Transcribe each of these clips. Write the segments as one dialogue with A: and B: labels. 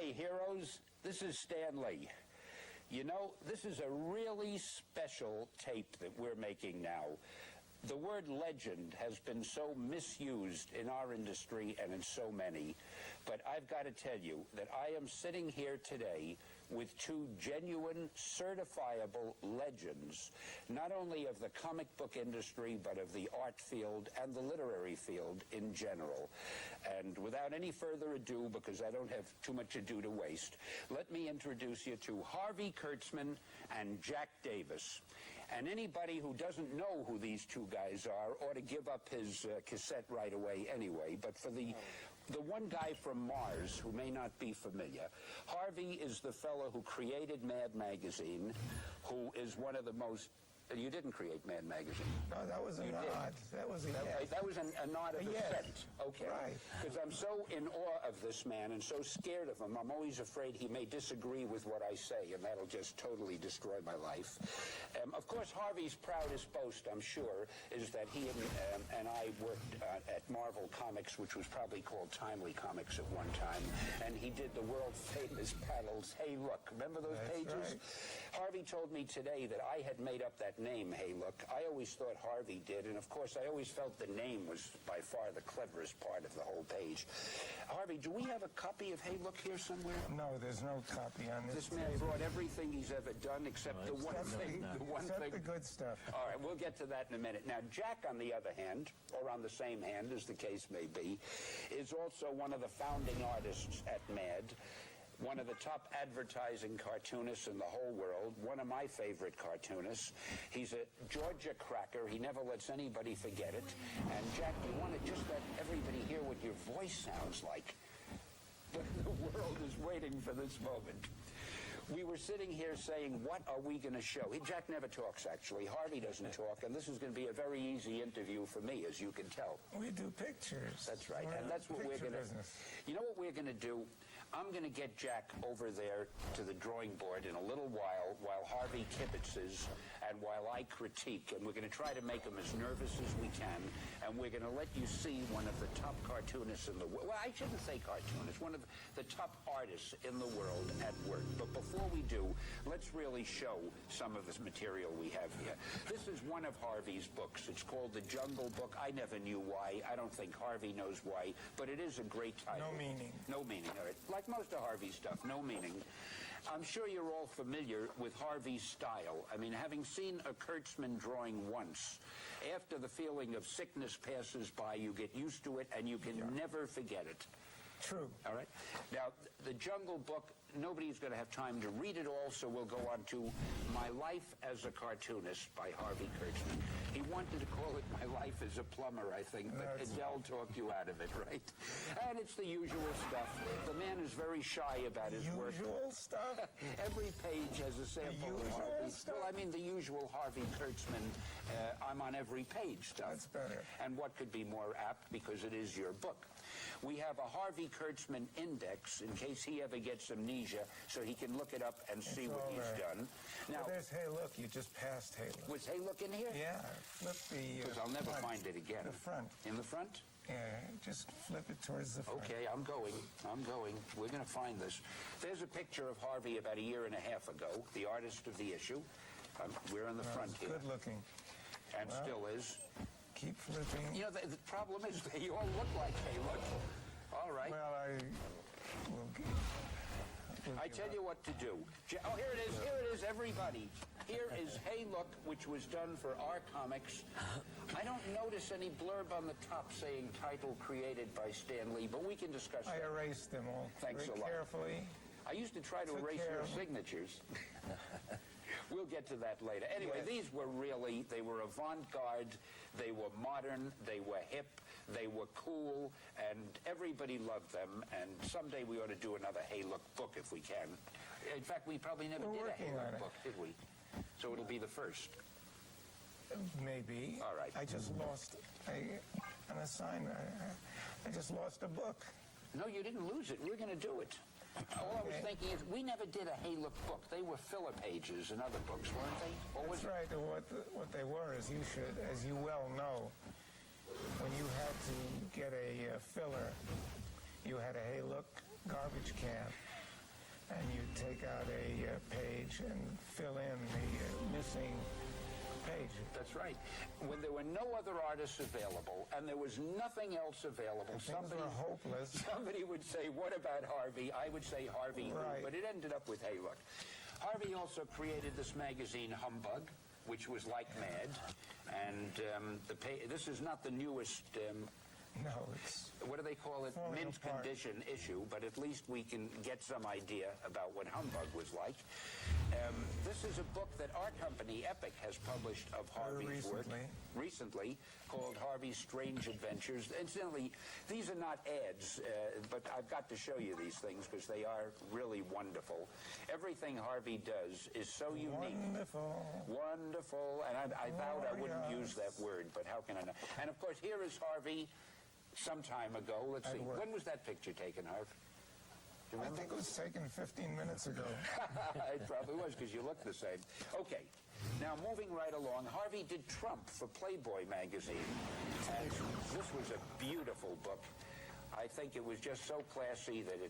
A: Hey heroes, this is Stan Lee. You know, this is a really special tape that we're making now. The word legend has been so misused in our industry and in so many, but I've got to tell you that I am sitting here today with two genuine, certifiable legends, not only of the comic book industry, but of the art field and the literary field in general. And without any further ado, because I don't have too much ado to waste, let me introduce you to Harvey Kurtzman and Jack Davis. And anybody who doesn't know who these two guys are ought to give up his cassette right away anyway. But for the one guy from Mars who may not be familiar, Harvey is the fellow who created Mad Magazine, who is one of the most... You didn't create Mad Magazine.
B: No, that was a nod. That was a yes.
A: That was a nod of assent. Okay.
B: Right.
A: Because I'm so in awe of this man and so scared of him, I'm always afraid he may disagree with what I say, and that'll just totally destroy my life. Of course, Harvey's proudest boast, I'm sure, is that he and I worked at Marvel Comics, which was probably called Timely Comics at one time, and he did the world-famous panels, Hey Look. Remember those pages?
B: Right.
A: Harvey told me today that I had made up that name, Hey Look. I always thought Harvey did, and of course I always felt the name was by far the cleverest part of the whole page. Harvey, do we have a copy of Hey Look here somewhere?
B: No, there's no copy on this.
A: This man brought everything he's ever done except the one thing.
B: Except the good stuff.
A: All right, we'll get to that in a minute. Now, Jack, on the other hand, or on the same hand, as the case may be, is also one of the founding artists at MAD. One of the top advertising cartoonists in the whole world, one of my favorite cartoonists. He's a Georgia cracker. He never lets anybody forget it. And Jack, you want to just let everybody hear what your voice sounds like. The world is waiting for this moment. We were sitting here saying, what are we going to show? Jack never talks, actually. Harvey doesn't talk, and this is going to be a very easy interview for me, as you can tell.
B: We do pictures.
A: That's right, and that's what we're going to... You know what we're going to do? I'm going to get Jack over there to the drawing board in a little while Harvey kibitzes and while I critique, and we're going to try to make him as nervous as we can, and we're going to let you see one of the top cartoonists in the world. Well, I shouldn't say cartoonist, one of the top artists in the world at work. But before we do, let's really show some of this material we have here. This is one of Harvey's books. It's called The Jungle Book. I never knew why. I don't think Harvey knows why, but it is a great title.
B: No meaning.
A: No meaning. All right. Like most of Harvey's stuff, no meaning. I'm sure you're all familiar with Harvey's style. I mean, having seen a Kurtzman drawing once, after the feeling of sickness passes by, you get used to it and you can never forget it.
B: True.
A: All right. Now, the Jungle Book, nobody's going to have time to read it all, so we'll go on to My Life as a Cartoonist by Harvey Kurtzman. He wanted to call it My Life as a Plumber, I think, but Adele talked you out of it, right? And it's the usual stuff. The man is very shy about his work.
B: Usual stuff?
A: Every page has a sample of Harvey.
B: Stuff?
A: Well, I mean the usual Harvey Kurtzman, I'm on every page stuff.
B: That's better.
A: And what could be more apt, because it is your book. We have a Harvey Kurtzman index in case he ever gets amnesia, so he can look it up and see what he's done. Now,
B: well, there's Hey Look. You just passed Hey Look.
A: Was Hey Look in here?
B: Yeah. Flip the...
A: Because I'll never find it again.
B: The front.
A: In the front?
B: Yeah, just flip it towards the front.
A: Okay, I'm going. We're going to find this. There's a picture of Harvey about a year and a half ago, the artist of the issue. We're in the front here.
B: Good looking.
A: And still is.
B: Keep flipping.
A: You know, the problem is they all look like Hey Look. All right.
B: Well,
A: I tell you what to do. Oh, here it is. Here it is, everybody. Here is Hey Look, which was done for our comics. I don't notice any blurb on the top saying title created by Stan Lee, but we can discuss that.
B: I erased them all.
A: Thanks a lot.
B: Carefully.
A: I used to try to erase your signatures. We'll get to that later. Anyway, these were really, they were avant-garde, they were modern, they were hip, they were cool, and everybody loved them, and someday we ought to do another Hey Look book if we can. In fact, we probably never did a Hey Look book, did we? So it'll be the first.
B: Maybe.
A: All right.
B: I just lost an assignment. I just lost a book.
A: No, you didn't lose it. We're going to do it. All I was thinking is, we never did a Hey Look book. They were filler pages in other books, weren't they?
B: That's right. What they were, as you well know, when you had to get a filler, you had a Hey Look garbage can. and you take out a page and fill in the missing page.
A: That's right. When there were no other artists available and there was nothing else available,
B: Somebody were hopeless.
A: Somebody would say, what about Harvey? I would say Harvey,
B: right.
A: But it ended up with, hey, look. Harvey also created this magazine, Humbug, which was like mad. And this is not the newest...
B: no, it's...
A: what do they call it? Mint condition issue, but at least we can get some idea about what Humbug was like. This is a book that our company, Epic, has published of Harvey's work recently, called Harvey's Strange Adventures. Incidentally, these are not ads, but I've got to show you these things because they are really wonderful. Everything Harvey does is so unique.
B: Wonderful.
A: Wonderful. And I vowed I wouldn't use that word, but how can I know? And of course, here is Harvey some time ago. Let's see. When was that picture taken, Harv?
B: I think it was taken 15 minutes ago.
A: It probably was, because you look the same. Okay, now moving right along, Harvey did Trump for Playboy magazine. And this was a beautiful book. I think it was just so classy that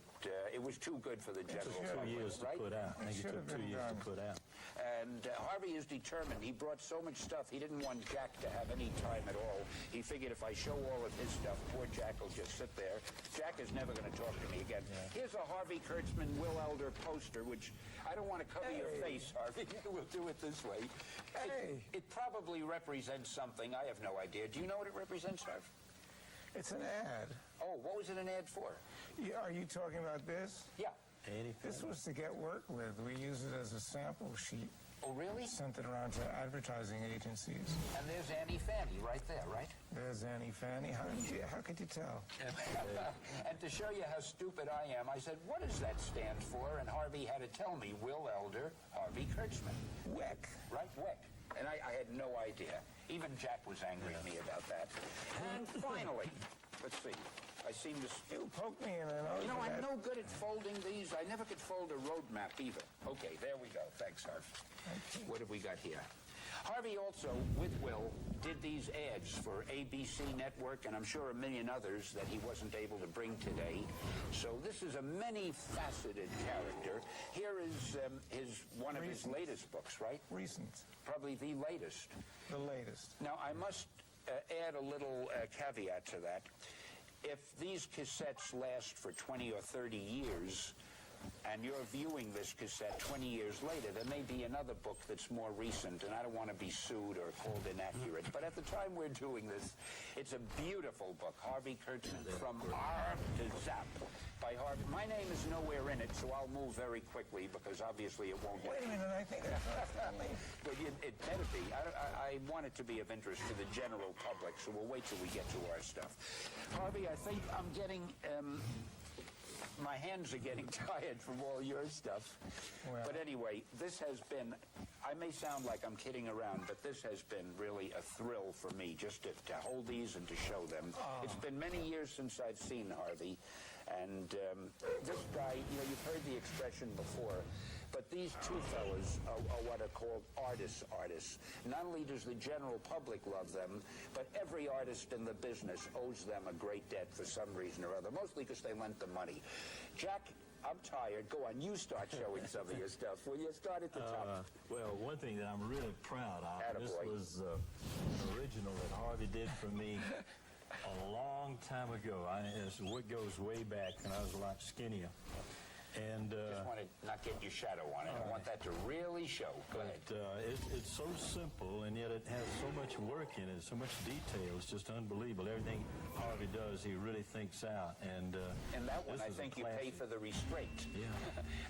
A: it was too good for the general public.
C: 2 years to put out. I think it took 2 years to put out.
A: And Harvey is determined. He brought so much stuff. He didn't want Jack to have any time at all. He figured if I show all of his stuff, poor Jack will just sit there. Jack is never going to talk to me again. Yeah. Here's a Harvey Kurtzman, Will Elder poster, which I don't want to cover your face, Harvey. We'll do it this way.
B: Hey.
A: It probably represents something. I have no idea. Do you know what it represents, Harv?
B: It's an ad.
A: Oh, what was it an ad for?
B: Yeah, are you talking about this?
A: Yeah.
B: This was to get work with. We used it as a sample sheet.
A: Oh, really?
B: Sent it around to advertising agencies.
A: And there's Annie Fanny right there, right?
B: There's Annie Fanny. How could you tell?
A: And to show you how stupid I am, I said, what does that stand for? And Harvey had to tell me, Will Elder, Harvey Kurtzman.
B: WEC.
A: Right, WEC. And I had no idea. Even Jack was angry at me about that. And finally, let's see. I seem to...
B: You poked me in the nose.
A: You know, I'm no good at folding these. I never could fold a road map either. Okay, there we go. Thanks, Harv. What have we got here? Harvey also, with Will, did these ads for ABC Network, and I'm sure a million others that he wasn't able to bring today. So this is a many-faceted character. Here is one of his latest books, right?
B: Recent.
A: Probably the latest.
B: The latest.
A: Now, I must add a little caveat to that. If these cassettes last for 20 or 30 years, and you're viewing this cassette 20 years later, there may be another book that's more recent, and I don't want to be sued or called inaccurate. But at the time we're doing this, it's a beautiful book, Harvey Kurtzman, From R to Zap, by Harvey. My name is nowhere in it, so I'll move very quickly, because obviously it won't get...
B: Wait a minute, I think that's not
A: But it better be. I want it to be of interest to the general public, so we'll wait till we get to our stuff. Harvey, I think I'm getting... my hands are getting tired from all your stuff. Well, but anyway, this has been, I may sound like I'm kidding around, but this has been really a thrill for me just to hold these and to show them. It's been many years since I've seen Harvey. And this guy, you know, you've heard the expression before, but these two fellas are what are called artists. Not only does the general public love them, but every artist in the business owes them a great debt for some reason or other, mostly because they lent the money. Jack, I'm tired. Go on, you start showing some of your stuff. Will you start at the top?
C: Well, one thing that I'm really proud of,
A: Attaboy.
C: This was an original that Harvey did for me a long time ago. It goes way back when I was a lot skinnier. And
A: just want to not get your shadow on it. I want that to really show. Go ahead.
C: It's so simple, and yet it has so much work in it, so much detail. It's just unbelievable. Everything Harvey does, he really thinks out. And
A: that one, I think you pay for the restraint.
C: Yeah.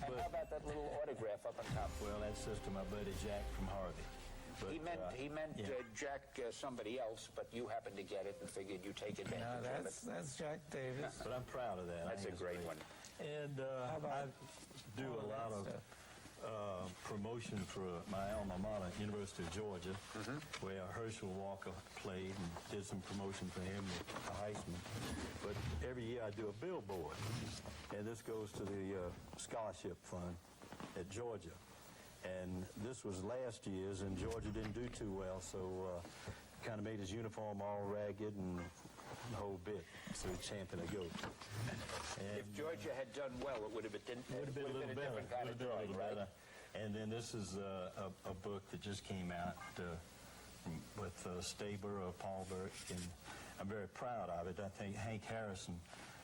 A: And how about that little autograph up on top?
C: Well, that says to my buddy Jack from Harvey. But,
A: he meant Jack somebody else, but you happened to get it and figured you take advantage of it.
B: That's Jack Davis.
C: But I'm proud of that.
A: That's a great one.
C: And I do a lot of promotion for my alma mater, University of Georgia, where Herschel Walker played and did some promotion for him, the Heisman. But every year I do a billboard, and this goes to the scholarship fund at Georgia. And this was last year's, and Georgia didn't do too well, so kind of made his uniform all ragged and the whole bit. So champing a goat. And
A: If Georgia had done well, it would have been,
C: would have been a little better.
A: different kind
C: Would
A: of
C: have been a
A: drawing,
C: little
A: right?
C: better. And then this is a book that just came out with Staber of Paul Burke, and I'm very proud of it. I think Hank Harrison,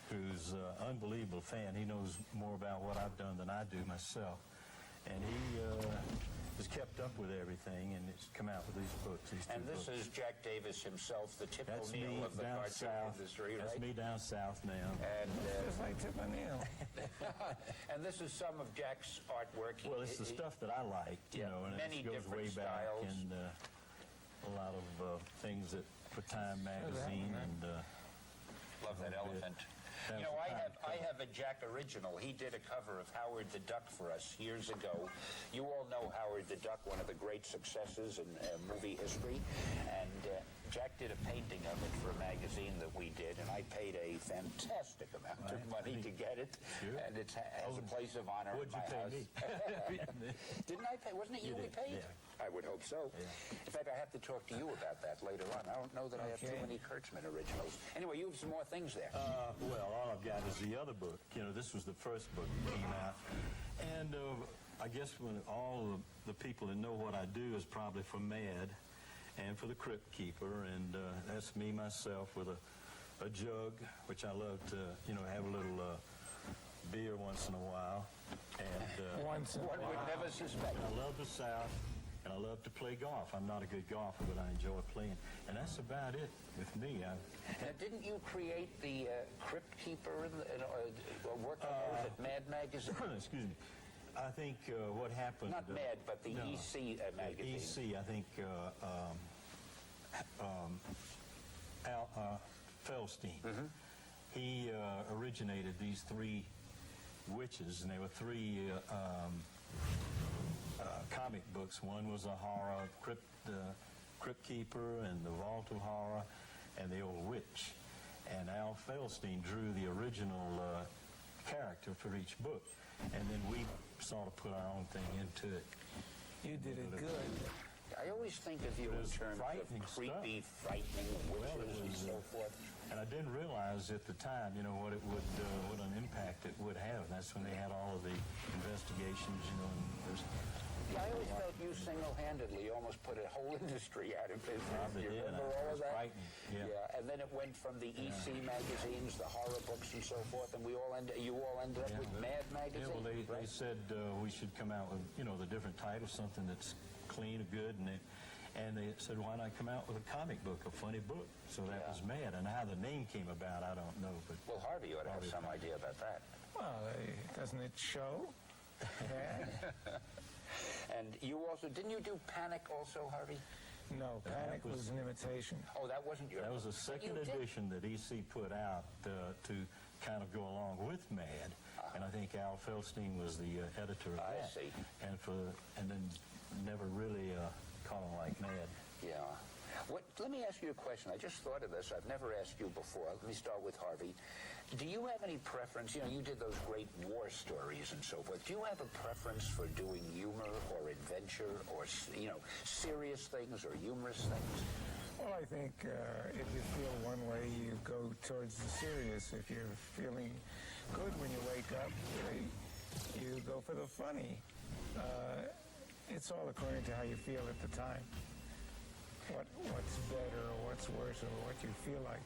C: who's an unbelievable fan, he knows more about what I've done than I do myself. And he has kept up with everything, and it's come out with these books.
A: And this is Jack Davis himself, the Tip
C: That's me
A: O'Neill of the
C: down
A: cartoon
C: south.
A: industry,
C: That's
A: right?
C: me down south now.
A: And,
B: Just like Tip O'Neill.
A: and this is some of Jack's artwork.
C: Well, it's the stuff that I like, you
A: Yeah,
C: know, and
A: many
C: it goes way
A: different
C: back,
A: styles.
C: and a lot of things that for Time magazine, and
A: Love that
C: Oh,
A: elephant.
C: That
A: You know,
C: was a
A: I have a Jack original. He did a cover of Howard the Duck for us years ago. You all know Howard the Duck, one of the great successes in movie history. And Jack did a painting of it for a magazine that we did, and I paid a fantastic amount of money to get it.
C: Sure.
A: And it has a place of honor in
C: What'd
A: my
C: you pay
A: house.
C: me?
A: Didn't I pay? Wasn't it you
C: You
A: we
C: did,
A: paid?
C: yeah.
A: I would hope so.
C: Yeah.
A: In fact, I have to talk to you about that later on. I don't know that I have too
B: Okay.
A: many Kurtzman originals. Anyway, you have some more things there.
C: Well, all I've got is the other book. You know, this was the first book that came out. And I guess when all the people that know what I do is probably for Mad and for the Crypt Keeper. And that's me, myself, with a jug, which I love to, you know, have a little beer once in a while. And
B: Once in a
A: One would
B: while.
A: never suspect.
C: I love the South, and I love to play golf. I'm not a good golfer, but I enjoy playing. And that's about it with me.
A: Now, didn't you create the Crypt Keeper or work on those at Mad Magazine?
C: Excuse me. I think what happened...
A: Not Mad, but the
C: no,
A: EC magazine.
C: EC, I think Al Feldstein.
A: Mm-hmm.
C: He originated these three witches, and they were three comic books. One was a horror, Crypt Keeper, and the Vault of Horror, and the Old Witch. And Al Feldstein drew the original character for each book, and then we sort of put our own thing into it.
B: You did it good.
A: I always think of you
C: It
A: in
C: was
A: terms of
C: frightening
A: creepy, frightening
C: Well,
A: witches
C: it
A: and
C: was,
A: so forth.
C: And I didn't realize at the time, you know, what it would, what an impact it would have. And that's when they had all of the investigations, you know, and there's...
A: Yeah, I always felt you single-handedly almost put a whole industry out of business.
C: Probably
A: Do you
C: did.
A: remember
C: It
A: all
C: was
A: of that?
C: frightening, yeah.
A: And then it went from the EC magazines, the horror books and so forth, and you all ended up
C: Yeah.
A: with Mad magazine.
C: Yeah, well, they
A: right?
C: said we should come out with, you know, the different titles, something that's clean and good, and they said, why not come out with a comic book, a funny book? So that
A: Yeah.
C: was Mad. And how the name came about, I don't know, but...
A: Well, Harvey ought to have some idea about that.
B: Well, doesn't it show? Yeah.
A: And you also, didn't you do Panic also, Harvey?
B: No, Panic was an imitation.
A: Oh, that wasn't your...
C: That was a
A: But
C: second
A: you did-
C: edition that EC put out to kind of go along with Mad, and I think Al Feldstein was the editor of
A: I
C: that.
A: see.
C: And then never really caught on like Mad.
A: Yeah. Let me ask you a question. I just thought of this. I've never asked you before. Let me start with Harvey. Do you have any preference? You know, you did those great war stories and so forth. Do you have a preference for doing humor or adventure or, you know, serious things or humorous things?
B: Well, I think if you feel one way, you go towards the serious. If you're feeling good when you wake up, you go for the funny. It's all according to how you feel at the time. What's better or what's worse or what you feel like.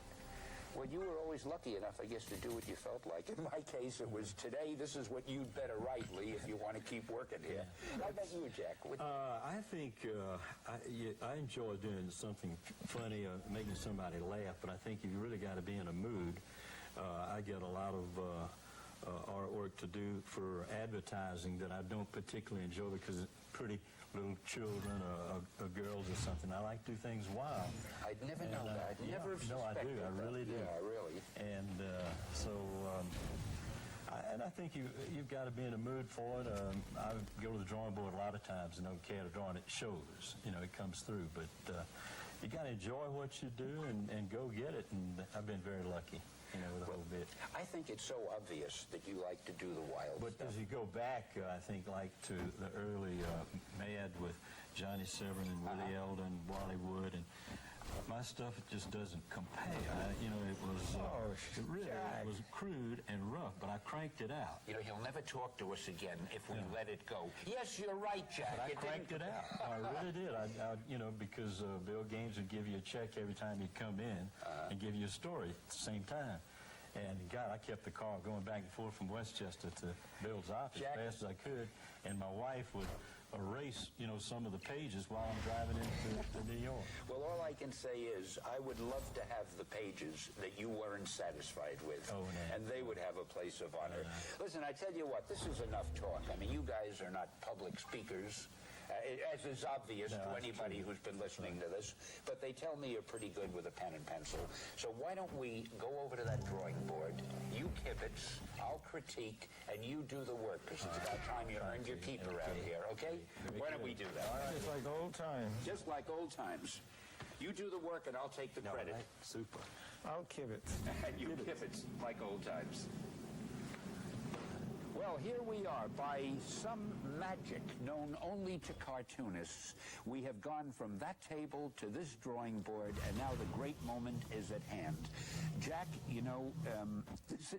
A: Well, you were always lucky enough, I guess, to do what you felt like. In my case, it was today, this is what you'd better write, Lee, if you want to keep working here. How about you, Jack?
C: I think I enjoy doing something funny or making somebody laugh, but I think you really got to be in a mood. I get a lot of artwork to do for advertising that I don't particularly enjoy because it's pretty little children or girls or something. I like to do things wild.
A: I'd never know that. I'd never have
C: No, I do.
A: suspected
C: I
A: that.
C: really do.
A: Yeah, really.
C: And I think you've got to be in a mood for it. I go to the drawing board a lot of times and don't care to draw, and it shows. You know, it comes through. But you got to enjoy what you do and go get it. And I've been very lucky, you know, with a whole bit.
A: I think it's so obvious that you like to do the wild
C: But
A: stuff.
C: as you go back, I think, like to the early Mad with Johnny Severin and Willie Eldon, Wally Wood, and My stuff just doesn't compare. It was crude and rough, but I cranked it out.
A: He'll never talk to us again if we let it go. Yes, you're right, Jack.
C: But I cranked it out. I really did. Because Bill Gaines would give you a check every time he'd come in and give you a story at the same time. And God, I kept the car going back and forth from Westchester to Bill's office as fast as I could. And my wife would erase, some of the pages while I'm driving into New York.
A: Well, all I can say is I would love to have the pages that you weren't satisfied with.
C: Oh, no.
A: And they would have a place of honor. Listen, I tell you what, this is enough talk. I mean, you guys are not public speakers. As is obvious to anybody who's been listening to this, but they tell me you're pretty good with a pen and pencil. So why don't we go over to that drawing board, you kibitz, I'll critique, and you do the work, because it's about time you earned your keep around here, okay? Why don't we do that?
B: Just like old times.
A: Just like old times. You do the work and I'll take the credit.
C: Right. Super.
B: I'll kibitz.
A: And you kibitz like old times. Well, here we are. By some magic known only to cartoonists, we have gone from that table to this drawing board, and now the great moment is at hand. Jack,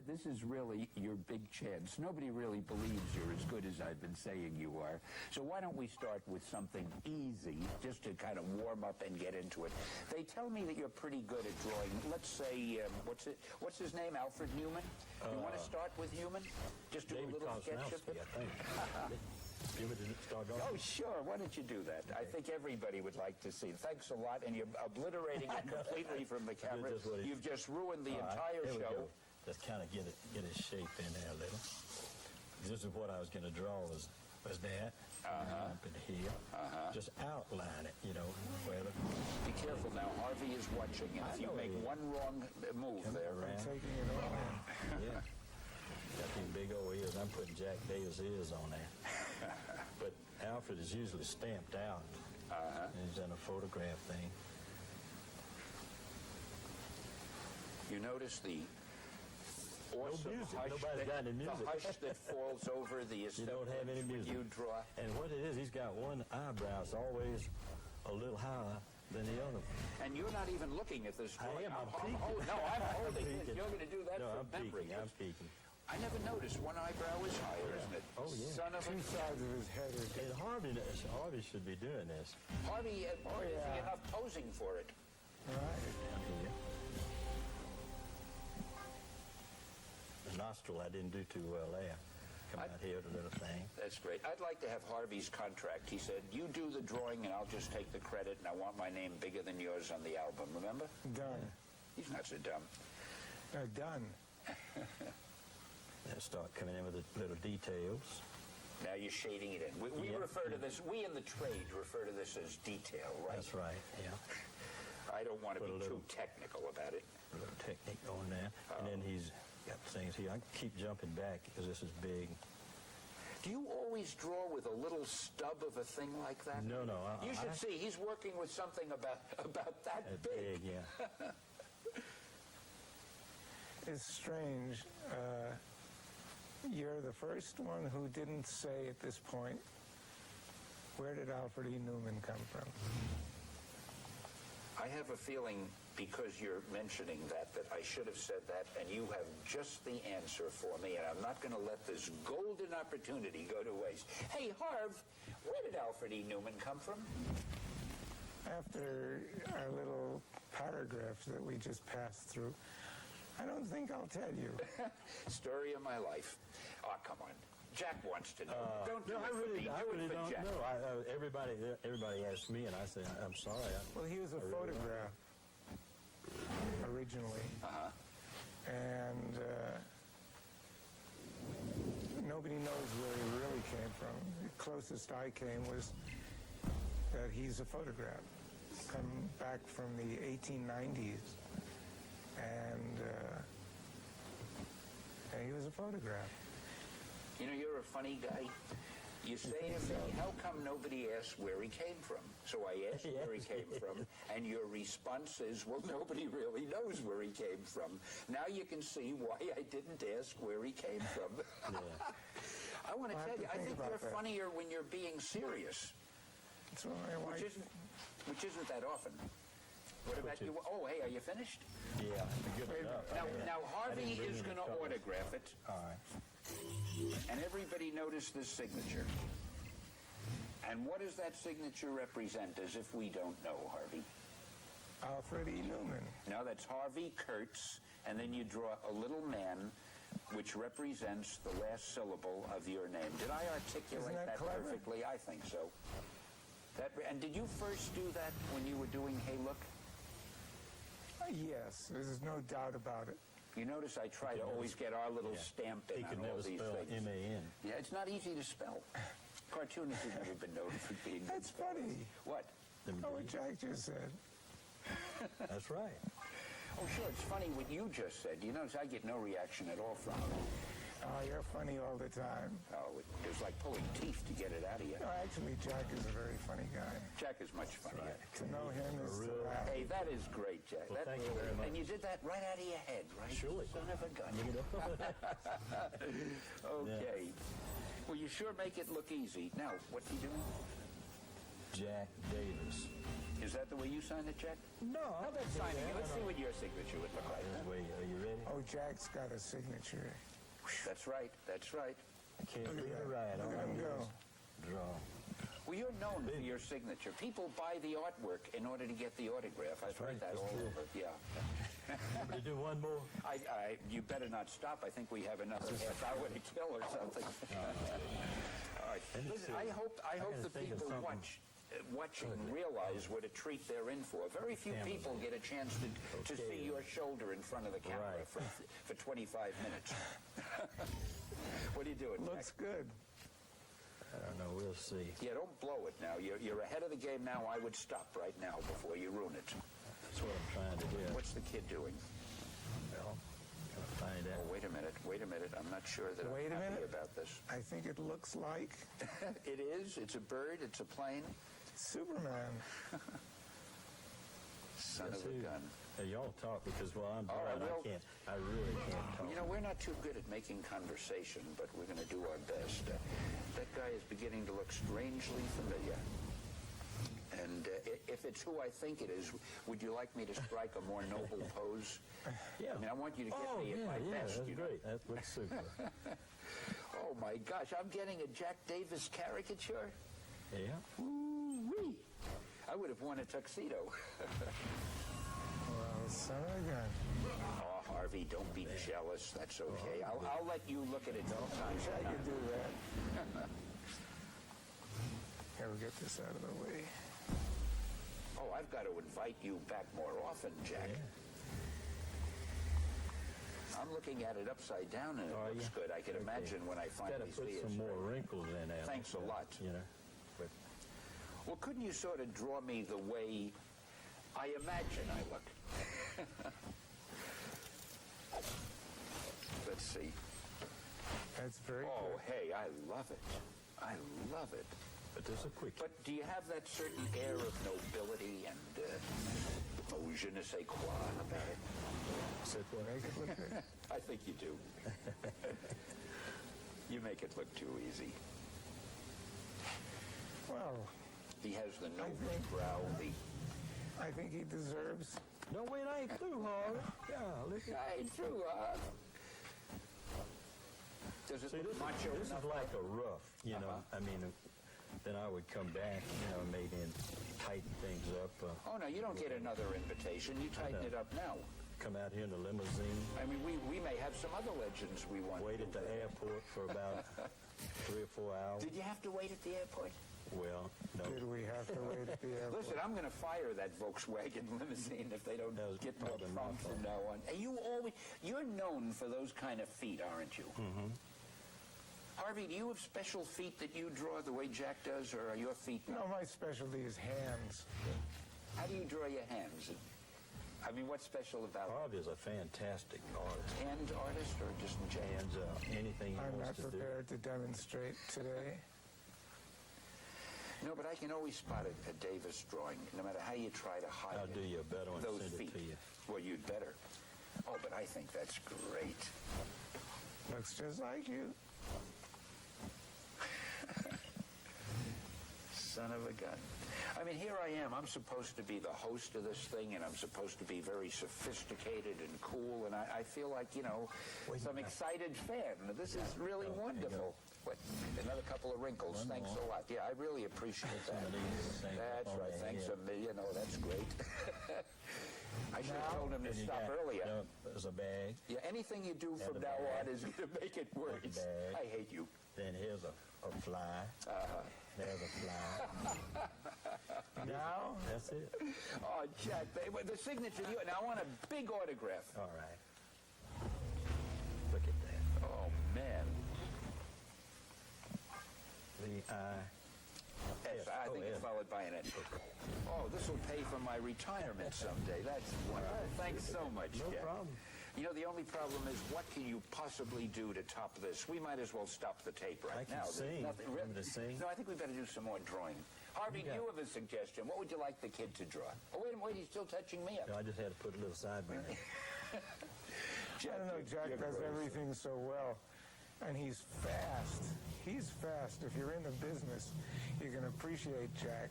A: this is really your big chance. Nobody really believes you're as good as I've been saying you are. So why don't we start with something easy, just to kind of warm up and get into it. They tell me that you're pretty good at drawing. Let's say, what's his name, Alfred Newman? You want to start with Newman? Just do a little sketch of it?
C: I think. You want me to start off?
A: Oh, sure. Why don't you do that? I think everybody would like to see. Thanks a lot, and you're obliterating it completely from the camera. You've just ruined the entire show.
C: Just kind of get his shape in there a little. This is what I was going to draw was that. Up in here. Just outline it, where
A: Be careful now. Harvey is watching, and if you make one wrong move there.
B: I'm taking it all in.
C: Yeah. Got them big old ears. I'm putting Jack Dale's ears on there. But Alfred is usually stamped out. And he's done a photograph thing.
A: You notice the awesome hush,
C: Nobody's got any music.
A: The hush that falls over the
C: You don't have any music.
A: when you draw.
C: And what it is, he's got one eyebrow that's always a little higher than the other.
A: And you're not even looking at this drawing.
C: I'm peeking.
A: I'm holding it.
C: peeking.
A: You're going to do that
C: No,
A: from
C: I'm
A: memory.
C: peeking. I'm peeking.
A: I never noticed one eyebrow is higher, isn't it?
C: Oh, yeah.
A: Son of a...
B: Two sides of his head are
C: And Harvey should be doing this.
A: Harvey isn't enough posing for it.
B: right.
C: Here. The nostril I didn't do too well there. Come out here, the little thing.
A: That's great. I'd like to have Harvey's contract. He said, you do the drawing and I'll just take the credit, and I want my name bigger than yours on the album. Remember?
B: Done.
A: He's not so dumb.
B: Done.
C: Then start coming in with the little details.
A: Now you're shading it in. We refer to this, we in the trade refer to this as detail, right?
C: That's right, yeah.
A: I don't want to be too technical about it.
C: A little technique going there. And then he's got things here. I can keep jumping back because this is big.
A: Do you always draw with a little stub of a thing like that?
C: No.
A: You should see, he's working with something about that big.
C: Yeah.
B: It's strange. You're the first one who didn't say at this point, where did Alfred E. Newman come from?
A: I have a feeling, because you're mentioning that I should have said that, and you have just the answer for me, and I'm not going to let this golden opportunity go to waste. Hey, Harv, where did Alfred E. Newman come from?
B: After our little paragraphs that we just passed through, I don't think I'll tell you.
A: Story of my life. Oh, come on. Jack wants to know. Don't do
C: No,
A: it
C: I
A: for
C: really
A: me.
C: don't
A: Jack.
C: know. Everybody asked me, and I said, I'm sorry.
B: Well, he was a photograph originally. And nobody knows where he really came from. The closest I came was that he's a photograph. Come back from the 1890s. And he was a photograph.
A: You know, you're a funny guy. You say to me, how come nobody asks where he came from? So I asked where he came from, and your response is, well, nobody really knows where he came from. Now you can see why I didn't ask where he came from. I want to tell you, I think you're funnier when you're being serious,
B: That's what my wife...
A: which isn't that often. What about you? Oh, hey, are you finished?
C: Yeah, good enough.
A: Now Harvey
C: bring
A: is
C: any
A: going to
C: colors.
A: autograph it,
C: All right.
A: and everybody notice this signature. And what does that signature represent, as if we don't know, Harvey?
B: Alfred E. Newman.
A: Now that's Harvey Kurtz, and then you draw a little man, which represents the last syllable of your name. Did I articulate
B: Isn't that clever?
A: perfectly? I think so. And did you first do that when you were doing Hey Look?
B: Yes, there's no doubt about it.
A: You notice I try to always get our little stamp in
C: He
A: on
C: could
A: all
C: never
A: these
C: spell
A: things.
C: M-A-N.
A: Yeah, it's not easy to spell. Cartoonists have never been known for being good
B: That's
A: spellers.
B: funny.
A: What?
B: Oh, what Jack just said.
C: That's right.
A: Oh, sure, it's funny what you just said. You notice I get no reaction at all from it.
B: Oh, you're funny all the time.
A: Oh, it was like pulling teeth to get it out of you.
B: No, actually, Jack is a very funny guy.
A: Jack is much funnier.
B: To know him is to
C: real-
B: laugh.
A: Hey, that is great, Jack.
C: Well,
A: That
C: thank you
A: really-
C: very much.
A: And you did that right out of your head, right?
C: Surely.
A: Son of a gun. Okay. Well, you sure make it look easy. Now, what do you do?
C: Jack Davis.
A: Is that the way you sign it, Jack?
C: No,
A: How about signing it? Let's see what your signature would look like.
C: Wait, are you ready?
B: Oh, Jack's got a signature.
A: That's right. That's right.
C: I can't read it right.
B: Look at him go.
C: Draw.
A: Well, you're known for your signature. People buy the artwork in order to get the autograph. I've heard
C: right.
A: that
C: That's
A: all
C: true.
A: over. Yeah.
C: Want me to do one more?
A: You better not stop. I think we have another half hour to kill or something. All right.
C: Let me
A: Listen,
C: see.
A: I hope
C: gotta
A: the
C: think of
A: people
C: something.
A: watching realize what a treat they're in for. Very few
C: Cameras.
A: people get a chance to
C: Okay.
A: see your shoulder in front of the camera
C: Right.
A: for 25 minutes. What are you doing?
B: Looks good.
C: I don't know. We'll see.
A: Yeah, don't blow it now. You're ahead of the game now. I would stop right now before you ruin it.
C: That's what I'm trying to do.
A: What's the kid doing?
C: Well, gotta find out.
A: Oh, wait a minute. I'm not sure that
B: Wait
A: I'm
B: a
A: happy
B: minute.
A: about this.
B: I think it looks like
A: It is. It's a bird. It's a plane.
B: Superman.
A: Son
C: Yes,
A: of a
C: who?
A: gun.
C: Hey, y'all talk because while I'm
A: All right,
C: drawing,
A: well-
C: I really can't talk.
A: You know, we're not too good at making conversation, but we're going to do our best. That guy is beginning to look strangely familiar. And if it's who I think it is, would you like me to strike a more noble pose?
C: Yeah.
A: I mean, I want you to get me at my best.
C: That's
A: you know?
C: great. That looks super.
A: Oh, my gosh. I'm getting a Jack Davis caricature?
C: Yeah.
A: Ooh-wee. I would have worn a tuxedo.
B: Well, son of a gun.
A: Oh, Harvey, don't be jealous. That's okay. I'll let you look at it sometimes.
B: I could do that. Here, we'll get this out of the way.
A: Oh, I've got to invite you back more often, Jack. I'm looking at it upside down, and it
C: Are
A: looks
C: you?
A: good. I can imagine when I
C: Gotta
A: finally
C: put
A: see it.
C: some more wrinkles in there.
A: Thanks a lot.
C: You know. But
A: Well, couldn't you sort of draw me the way I imagine I look? Let's see.
B: That's very
A: Oh,
B: good.
A: hey, I love it. I love it.
C: But there's a quick.
A: But do you have that certain air of nobility and je ne sais quoi about it?
C: Said what?
B: Make it look good.
A: I think you do. You make it look too easy.
B: Well,
A: He has the noble
B: think-
A: brow,
B: I think he deserves.
C: No, wait, I ain't through, Harvey. Yeah, look at.
A: I threw Does it
C: See,
A: look
C: this
A: macho
C: is
A: enough?
C: like a rough, you know.
A: Uh-huh.
C: I mean, then I would come back, you know, maybe and tighten things up.
A: Oh, no, you don't get another invitation. You tighten it up now.
C: Come out here in the limousine,
A: I mean, we may have some other legends we want.
C: wait at the airport for about 3 or 4 hours.
A: Did you have to wait at the airport?
C: Well, no.
B: Did we have to wait at the airport?
A: Listen, I'm going to fire that Volkswagen limousine if they don't
C: That was
A: get no
C: probably my
A: prompt from now on. And you're known for those kind of feet, aren't you? Mm-hmm. Harvey, do you have special feet that you draw the way Jack does, or are your feet
B: No, my specialty is hands.
A: How do you draw your hands? I mean, what's special about
C: Harvey is a fantastic artist.
A: hand artist or just in general?
C: Hands anything he
B: I'm
C: wants
B: not
C: to do.
B: prepared to demonstrate today.
A: No, but I can always spot a Davis drawing, no matter how you try to hide
C: I'll
A: it.
C: do you a better one and
A: Those
C: send
A: feet.
C: it to you.
A: Well, you'd better. Oh, but I think that's great.
B: Looks just like you.
A: son of a gun. I mean, here I am. I'm supposed to be the host of this thing, and I'm supposed to be very sophisticated and cool, and I feel like, you know, some excited fan. This is really wonderful. What, another couple of wrinkles. Thanks a lot. Yeah, I really appreciate that. That's right. Thanks a million. Oh, that's great. I should have told him to stop earlier.
D: There's a bag.
A: Yeah, anything you do from now on is going to make it worse. I hate you.
D: Then here's a fly. There's a fly.
B: Now?
D: That's it.
A: Oh, Jack, the signature. Now I want a big autograph.
D: All right. Look at that.
A: Oh, man.
D: The
A: S. I think it's followed by an S. Oh, this will pay for my retirement someday. That's wonderful. Thanks so much,
D: No
A: Jack.
D: problem.
A: You know, the only problem is, what can you possibly do to top this? We might as well stop the tape right now.
D: I can sing.
A: Nothing,
D: Want me to sing?
A: No, I think we better do some more drawing. Harvey, do you have a suggestion? What would you like the kid to draw? Oh, wait, he's still touching me up.
D: No, I just had to put a little sideburn in.
B: I don't know, Jack does everything so well, and he's fast. He's fast. If you're in the business, you can appreciate Jack.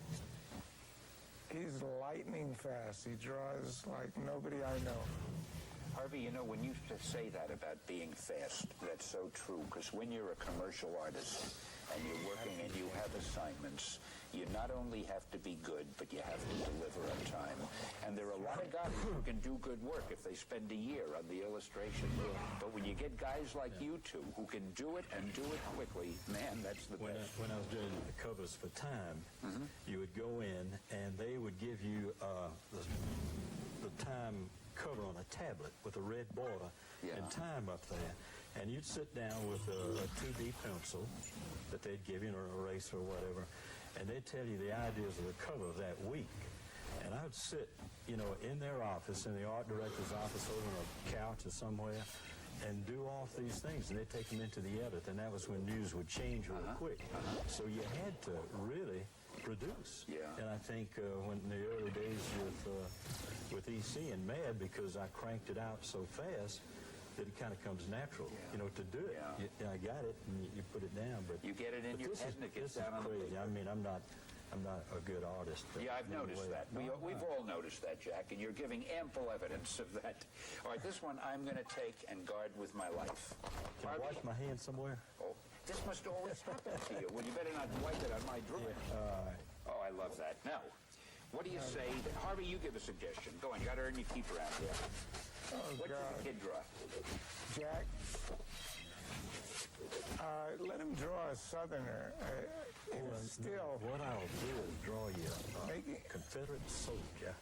B: He's lightning fast. He draws like nobody I know.
A: Harvey, you know, when you say that about being fast, that's so true, because when you're a commercial artist and you're working and you have assignments, you not only have to be good, but you have to deliver on time. And there are a lot of guys who can do good work if they spend a year on the illustration. But when you get guys like you two who can do it and do it quickly, man, that's the best.
C: When I was doing the covers for Time, you would go in and they would give you the Time cover on a tablet with a red border and Time up there. And you'd sit down with a 2B pencil that they'd give you, or an eraser or whatever, and they'd tell you the ideas of the cover of that week. And I would sit, you know, in their office, in the art director's office, over on a couch or somewhere, and do all these things. And they'd take them into the edit, and that was when news would change real quick. So you had to really produce. And I think when in the early days with EC and Mad, because I cranked it out so fast, that it kind of comes natural, you know, to do it. I got it, and you put it down. But
A: you get it in your head, and it gets down on the
C: crazy.
A: paper.
C: I mean, I'm not a good artist.
A: Yeah, I've noticed that. We've all noticed that, Jack, and you're giving ample evidence of that. All right, this one I'm going to take and guard with my life.
C: Can I wash my hands somewhere?
A: Oh, this must always happen to you. Well, you better not wipe it on my drawing. Oh, I love that. Now, what do you say? Harvey, you give a suggestion. Go on, you got to earn your keep around here. What should the kid draw?
B: Jack, let him draw a Southerner. Still.
C: What I'll do is draw you a Confederate soldier.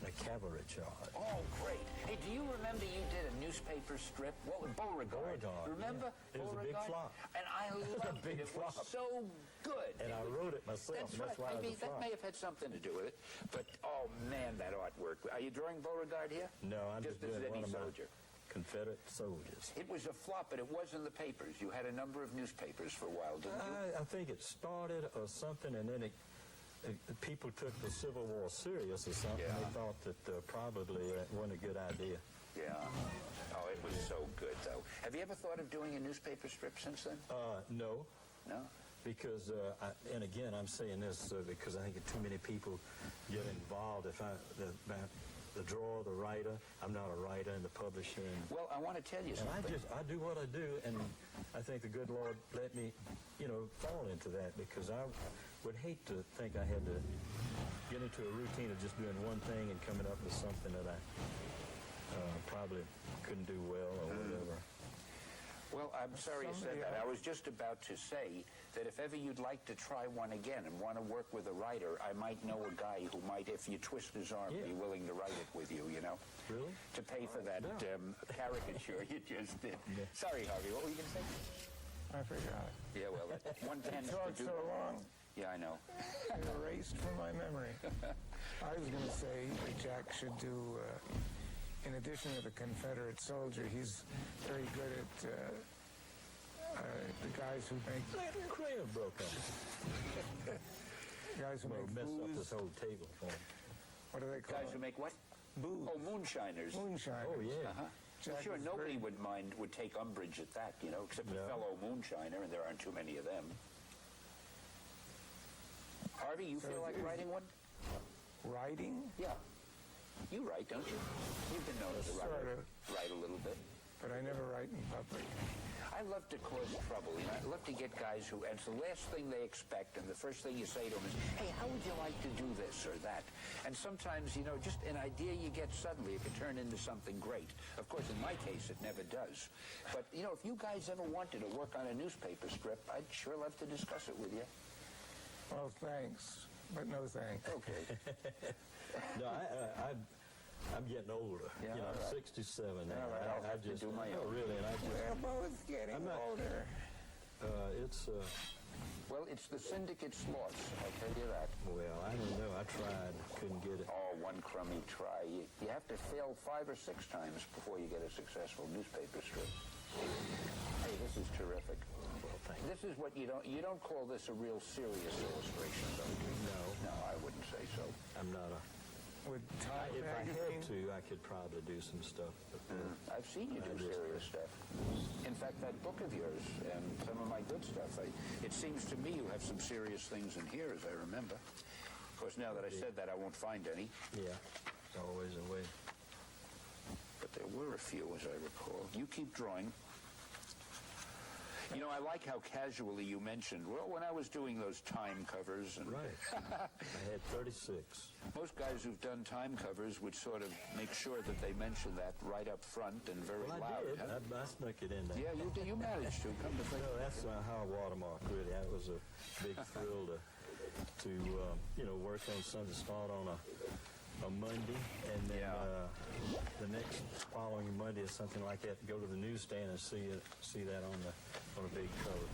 C: A cavalry charge.
A: Oh, great. Hey, do you remember you did a newspaper strip? What was Beauregard? Remember?
C: Yeah. It was a big flop.
A: And I loved it. It was so good.
C: And I wrote it myself.
A: That's
C: why
A: right.
C: it was a flop.
A: That may have had something to do with it. But, oh, man, that artwork. Are you drawing Beauregard here?
C: No, I'm just doing
A: any
C: one of my
A: soldier.
C: Confederate soldiers.
A: It was a flop, but it was in the papers. You had a number of newspapers for a while, didn't you?
C: I think it started or something, and then people took the Civil War serious or something. They thought that probably that wasn't a good idea.
A: Yeah. Oh, it was so good, though. Have you ever thought of doing a newspaper strip since then?
C: No.
A: No?
C: Because, and again, I'm saying this because I think too many people get involved. The drawer, the writer. I'm not a writer and the publisher.
A: Well, I want to tell you something.
C: And I do what I do, and I think the good Lord let me, you know, fall into that, because I would hate to think I had to get into a routine of just doing one thing and coming up with something that I probably couldn't do well or whatever.
A: Well, I'm sorry you said that. I was just about to say that if ever you'd like to try one again and want to work with a writer, I might know a guy who might, if you twist his arm, be willing to write it with you, you know?
C: Really?
A: To pay for that caricature you just did. Sorry, Harvey, what were you going to say?
B: I forgot.
A: Yeah, well, one tends to
B: Talked
A: do
B: so long.
A: Yeah, I know.
B: It erased from my memory. I was going to say that Jack should do, in addition to the Confederate soldier, he's very good at the guys who make...
C: Crayon broke up.
B: Guys who make
C: messed up
B: booze.
C: this whole table for me.
B: What do they call
A: Guys
B: it?
A: who make what?
B: Booze.
A: Oh, moonshiners.
B: Moonshiners.
C: Oh, yeah.
A: Well, sure,
B: is
A: nobody
B: very-
A: would take umbrage at that, you know, except a fellow moonshiner, and there aren't too many of them. Harvey, you
B: So
A: feel like
B: is-
A: writing one?
B: Writing,
A: Yeah. You write, don't you? You've been known as a writer.
B: Sort of.
A: Write a little bit.
B: but I never write in public.
A: I love to cause trouble. You know, I love to get guys who, and it's the last thing they expect, and the first thing you say to them is, hey, how would you like to do this or that? And sometimes, you know, just an idea you get suddenly, it could turn into something great. Of course, in my case, it never does. But, you know, if you guys ever wanted to work on a newspaper strip, I'd sure love to discuss it with you.
B: Well, thanks, but no thanks.
A: Okay.
C: No, I'm getting older.
A: Yeah,
C: you know,
A: all
C: I'm
A: right.
C: 67 now.
A: All right, I'll have to
C: just
A: do my
C: no,
A: own.
C: really, and I just
B: We're both getting
C: I'm not-
B: older.
C: it's
A: Well, it's the syndicate's loss, I'll tell you that.
C: well, I don't know. I tried, couldn't get it.
A: Oh, one crummy try. You have to fail 5 or 6 times before you get a successful newspaper strip. Hey, this is terrific.
C: Well, thank you.
A: This is what you don't call this a real serious illustration, though, do you? No, I wouldn't say so.
C: I'm not a.
B: With Time
C: If I had
B: magazine,
C: to, I could probably do some stuff. But,
A: I've seen you do serious stuff. In fact, that book of yours and some of my good stuff, it seems to me you have some serious things in here, as I remember. Of course, now that I said that, I won't find any,
C: yeah, it's always a way.
A: but there were a few, as I recall. You keep drawing. You know, I like how casually you mentioned, well, when I was doing those Time covers. And
C: Right. I had 36.
A: most guys who've done Time covers would sort of make sure that they mention that right up front and very
C: Well, I
A: loud.
C: did.
A: huh?
C: I snuck it in there.
A: Yeah, you did. You managed to. Come to think
C: No,
A: of it.
C: that's our watermark, really. That was a big thrill to work on something, start on a Monday, and then
A: Yeah.
C: the next following Monday or something like that, go to the newsstand and see that on a big cover.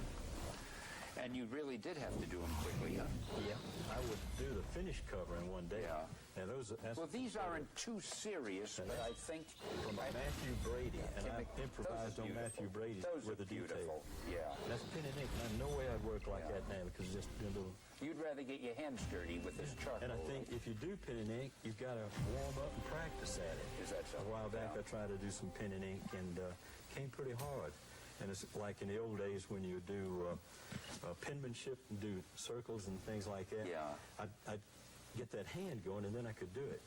A: And you really did have to do them quickly, huh?
C: Yeah, I would do the finished cover in one day.
A: Yeah.
C: And that's
A: Well, these aren't too serious, but I think
C: from Matthew Brady, and I
A: Those
C: improvised
A: are
C: on Matthew
A: beautiful.
C: Brady
A: Those
C: with
A: are
C: the detail.
A: beautiful. Yeah.
C: That's pen and ink. There's no way I'd work like
A: Yeah.
C: that now because just a little.
A: You'd rather get your hands dirty with this charcoal.
C: And I think if you do pen and ink, you've got to warm up and practice at it.
A: Is that so?
C: A while back,
A: Yeah.
C: I tried to do some pen and ink and came pretty hard. And it's like in the old days when you do penmanship and do circles and things like that.
A: Yeah.
C: I'd get that hand going and then I could do it.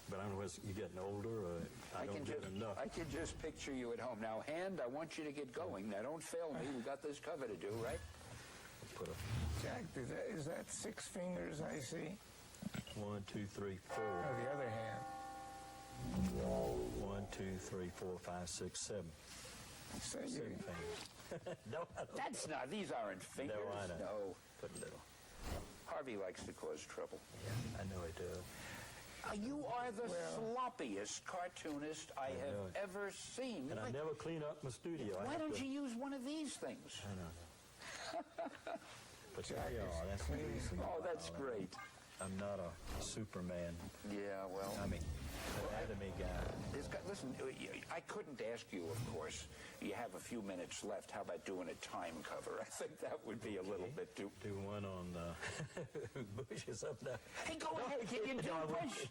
C: But I don't know if you're getting older or I don't get enough.
A: I can just picture you at home. Now, hand, I want you to get going. Now, don't fail me. We've got this cover to do, right?
C: Put a
B: Jack, is that 6 fingers I see?
C: 1, 2, 3, 4.
B: Oh, the other hand.
C: 1, 2, 3, 4, 5, 6, 7.
B: So
C: 7
B: you,
C: fingers. No, I don't.
A: That's not, these aren't fingers.
C: No, I know.
A: No.
C: Put a little.
A: Harvey likes to cause trouble.
C: Yeah, I know I do.
A: You are the
B: Well-
A: sloppiest cartoonist I
C: know
A: have
C: it.
A: ever seen.
C: And I never clean up my studio.
A: Why don't you use one of these things?
C: I know. But
B: Jack
C: there you
B: is
C: are. That's
B: clean.
C: amazing.
A: Oh, that's great.
C: I'm not a Superman.
A: Yeah, well,
C: I mean, anatomy guy.
A: listen, I couldn't ask you, of course. You have a few minutes left. How about doing a Time cover? I think that would be a little bit too...
C: Do one on Bush or something.
A: Hey, go ahead. Can you do Bush?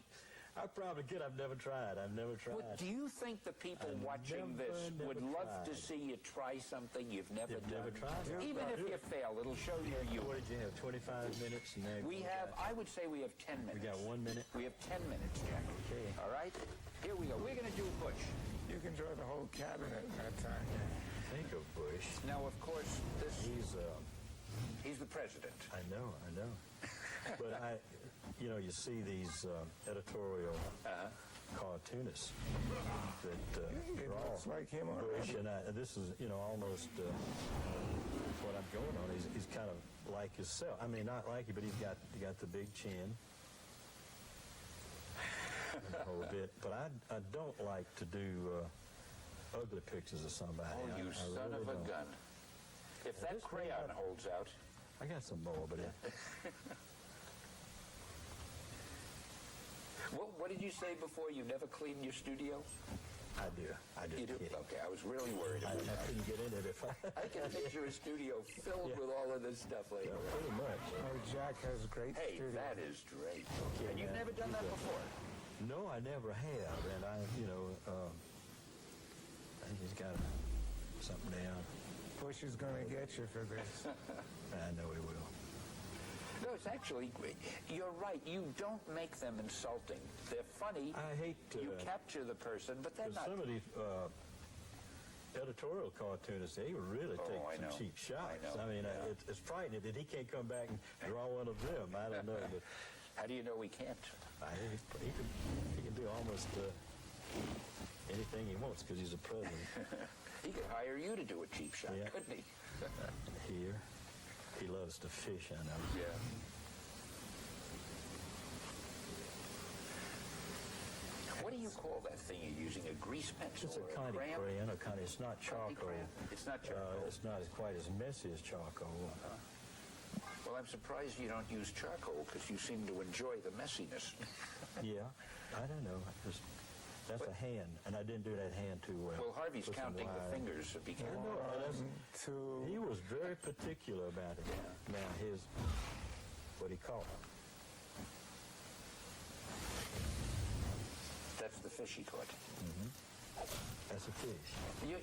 C: I probably could. I've never tried.
A: Well, do you think the people
C: I've
A: watching
C: never
A: would love to
C: tried.
A: see you try something you've never
C: You've
A: done?
C: never tried it?
A: Even if you fail, it'll show you.
C: What did you have? 25 minutes? And then
A: We have, I would say we have 10 minutes.
C: We got 1 minute.
A: We have 10 minutes, Jack.
C: Okay.
A: All right? Here we go. We're going to do Bush.
B: you can draw the whole cabinet in that time.
C: Think of Bush.
A: Now, of course,
C: He's
A: he's the president.
C: I know. But you see these editorial cartoonists that
B: It
C: draw
B: looks like him
C: Bush,
B: already.
C: and this is almost what I'm going on. He's kind of like himself. I mean, not like you, but he's got the big chin. And the whole bit. But I don't like to do ugly pictures of somebody.
A: Oh, you
C: I
A: son
C: really
A: of a
C: don't.
A: gun. If that
C: this
A: crayon
C: one-
A: holds out,
C: I got some more, but
A: what did you say before? You never cleaned your studio?
C: I do. I just
A: You do?
C: kidding.
A: Okay, I was really worried
C: I
A: about that.
C: couldn't get in it if I...
A: I can picture a studio filled with all of this stuff later.
C: Yeah, pretty much.
B: Oh, Jack has a great
A: Hey,
B: studio.
A: that is great. And you've
C: man.
A: never done that before?
C: No, I never have, and I think he's got something down.
B: Bush is going to get you for this.
C: I know he will.
A: No, it's actually great. You're right. You don't make them insulting. They're funny.
C: I hate to...
A: You capture the person, but they're not...
C: Some of these editorial cartoonists, they really take some cheap shots. I mean, it's frightening that he can't come back and draw one of them. I don't know. But
A: how do you know he can't?
C: He can do almost anything he wants because he's a president.
A: He could hire you to do a cheap shot, couldn't he?
C: Here, he loves to fish, I know.
A: Yeah. What do you call that thing you're using? A grease pencil?
C: It's a kind of crayon, it's not charcoal.
A: It's not charcoal.
C: It's not quite as messy as charcoal.
A: Well, I'm surprised you don't use charcoal because you seem to enjoy the messiness.
C: Yeah, I don't know. That's a hand, and I didn't do that hand too well.
A: Well, Harvey's counting the fingers. Be careful.
C: He was very particular about it. Yeah. Now, what he caught.
A: That's the fish he caught.
C: Mm-hmm. That's a fish.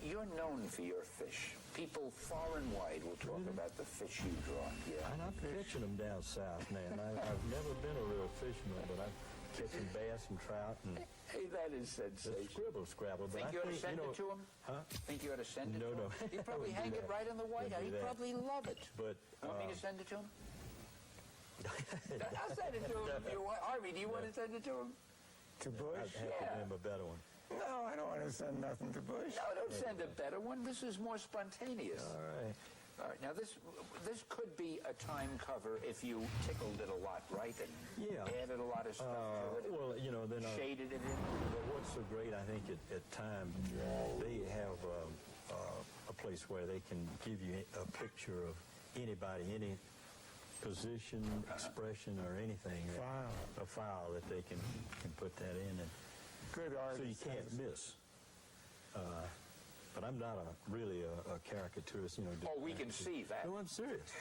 A: You're known for your fish. People far and wide will talk about the fish you draw. Yeah.
C: And I'm catching them down south, man. I've never been a real fisherman, but I'm catching bass and trout. And
A: hey, that is sensational.
C: Scrabble. But
A: Think you ought to send it to him?
C: Huh?
A: Think you ought to send it to him?
C: No.
A: He'd probably hang it right on the White House. He'd probably love it.
C: But
A: want me to send it to him? I'll send it to him if you want. Harvey, do you want to send it to him?
B: To Bush?
C: I'd have to give him a better one.
B: No, I don't want to send nothing to Bush.
A: No, don't send a better one. This is more spontaneous.
C: All right.
A: All right. Now, this could be a time cover if you tickled it a lot, right? And added a lot of stuff to it.
C: Well, then...
A: shaded it in.
C: But what's so great, I think, at time, they have a place where they can give you a picture of anybody, any position, expression, or anything. A file that they can put that in. And
B: good art.
C: so you can't miss. But I'm not really a caricaturist,
A: we can see that.
C: No, I'm serious.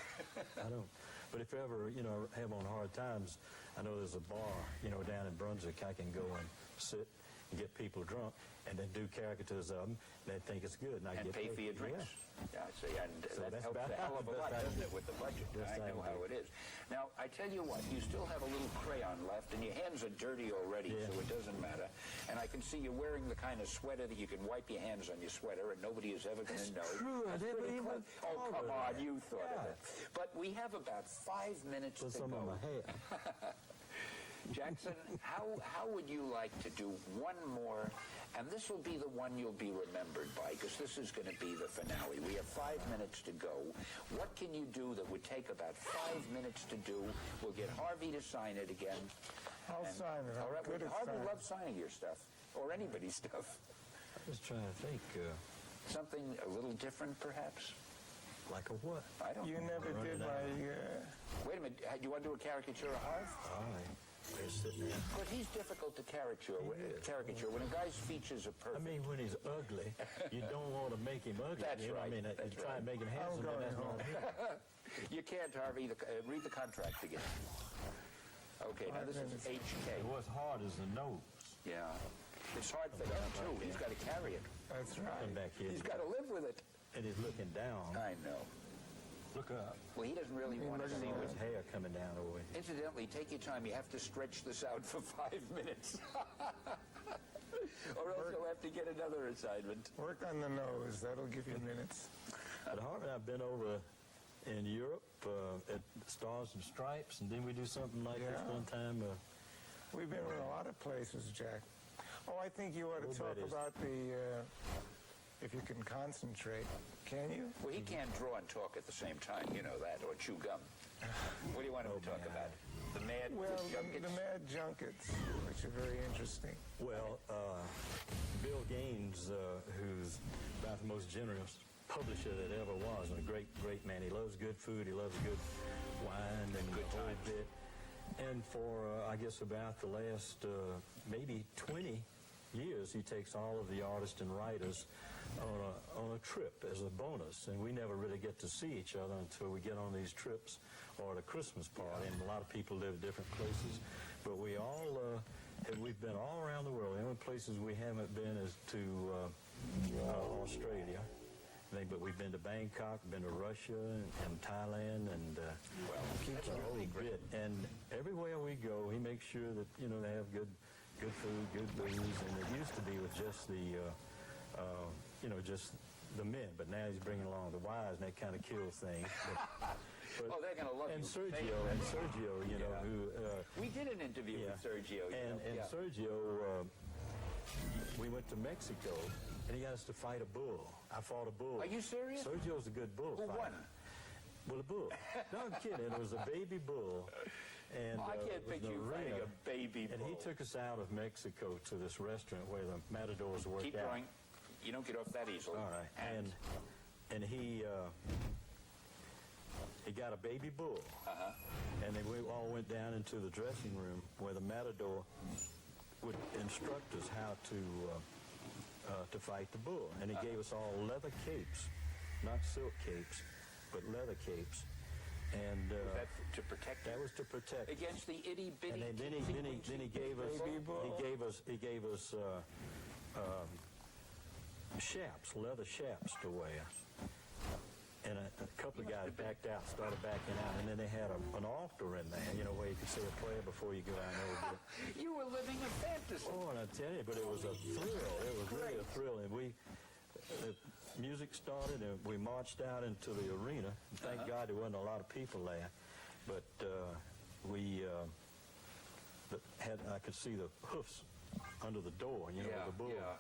C: I don't. But if you ever, have on hard times, I know there's a bar, down in Brunswick, I can go and sit and get people drunk and then do caricatures of them. They think it's good. And I get
A: pay
C: paid
A: for your drinks.
C: Yeah.
A: See, and
C: So
A: that
C: that's
A: helps a hell of a lot, doesn't it, with the budget? I know how it is. Now, I tell you what, you still have a little crayon left, and your hands are dirty already, so it doesn't matter. And I can see you're wearing the kind of sweater that you can wipe your hands on your sweater, and nobody is ever going to know.
C: True, I never even
A: Oh, come on, you thought of it. But we have about 5 minutes to
C: some
A: go.
C: of my hair.
A: Jackson, how would you like to do one more? And this will be the one you'll be remembered by, because this is going to be the finale. We have 5 minutes to go. What can you do that would take about 5 minutes to do? We'll get Harvey to sign it again.
B: I'll sign it.
A: All right.
B: Good at
A: Harvey
B: signing.
A: loves signing your stuff, or anybody's stuff.
C: I was trying to think.
A: Something a little different, perhaps?
C: Like a what?
A: I don't know.
B: You never did my...
A: Wait a minute. Do you want to do a caricature of Harv?
C: All right. They're sitting there.
A: But he's difficult to caricature. When a guy's features are perfect.
C: I mean, when he's ugly, you don't want to make him ugly.
A: That's right.
C: I mean, you try and make him handsome, but that's not him.
A: You can't, Harvey. Read the contract again. Okay, now this is HK.
C: What's hard is the nose.
A: Yeah. It's hard for him, too. He's got to carry it.
B: That's right.
C: Come back here.
A: He's got to live with it.
C: And he's looking down.
A: I know.
C: Look up.
A: Well, he doesn't really want to see
C: His
A: what's...
C: hair coming down over here.
A: Incidentally, take your time. You have to stretch this out for 5 minutes. Or else you'll have to get another assignment.
B: Work on the nose. That'll give you minutes.
C: At Harvard, I've been over in Europe at Stars and Stripes, and then we do something like this one time.
B: We've been in a lot of places, Jack. Oh, I think you ought to talk about the... if you can concentrate. Can you?
A: Well, he can't draw and talk at the same time, you know that, or chew gum. What do you want him to talk about? The mad junkets?
B: The mad junkets, which are very interesting.
C: Well, Bill Gaines, who's about the most generous publisher that ever was, and a great, great man. He loves good food, he loves good wine, and
A: good
C: the whole
A: times.
C: bit. And for, I guess, about the last maybe 20 years, he takes all of the artists and writers on a trip as a bonus, and we never really get to see each other until we get on these trips or at a Christmas party. And a lot of people live different places, but we've been all around the world. The only places we haven't been is to Australia. But we've been to Bangkok, been to Russia and Thailand, and
A: Well, that's a really
C: bit. And everywhere we go, he makes sure that, you know, they have good food, good booze. And it used to be with just the, you know, just the men. But now he's bringing along the wives, and that kind of kills things. But,
A: Oh, they're going to love
C: and
A: you.
C: Sergio, you know, who...
A: we did an interview with Sergio.
C: And Sergio, we went to Mexico, and he got us to fight a bull. I fought a bull.
A: Are you serious?
C: Sergio's a good bull
A: Who
C: fighter.
A: won?
C: Well, a bull. No, I'm kidding. It was a baby bull. And,
A: I can't
C: it was
A: picture
C: an
A: you fighting
C: arena.
A: a baby bull.
C: And he took us out of Mexico to this restaurant where the matadors work
A: Keep
C: out.
A: going. You don't get off that easily.
C: All right. And he got a baby bull. And then we all went down into the dressing room where the matador would instruct us how to fight the bull. And he gave us all leather capes, not silk capes, but leather capes. And
A: That's to protect
C: that was to protect
A: against the itty bitty.
C: and then he gave us chaps, leather chaps to wear. And a couple of guys backed out, started backing out, and then they had an altar in there, you know, where you could say a prayer before you go out there.
A: You were living a fantasy.
C: Oh, and I tell you, but it was a thrill. It was really a thrill. And the music started, and we marched out into the arena. And thank God there wasn't a lot of people there, but I could see the hoofs under the door, you know, the bull.
A: Yeah.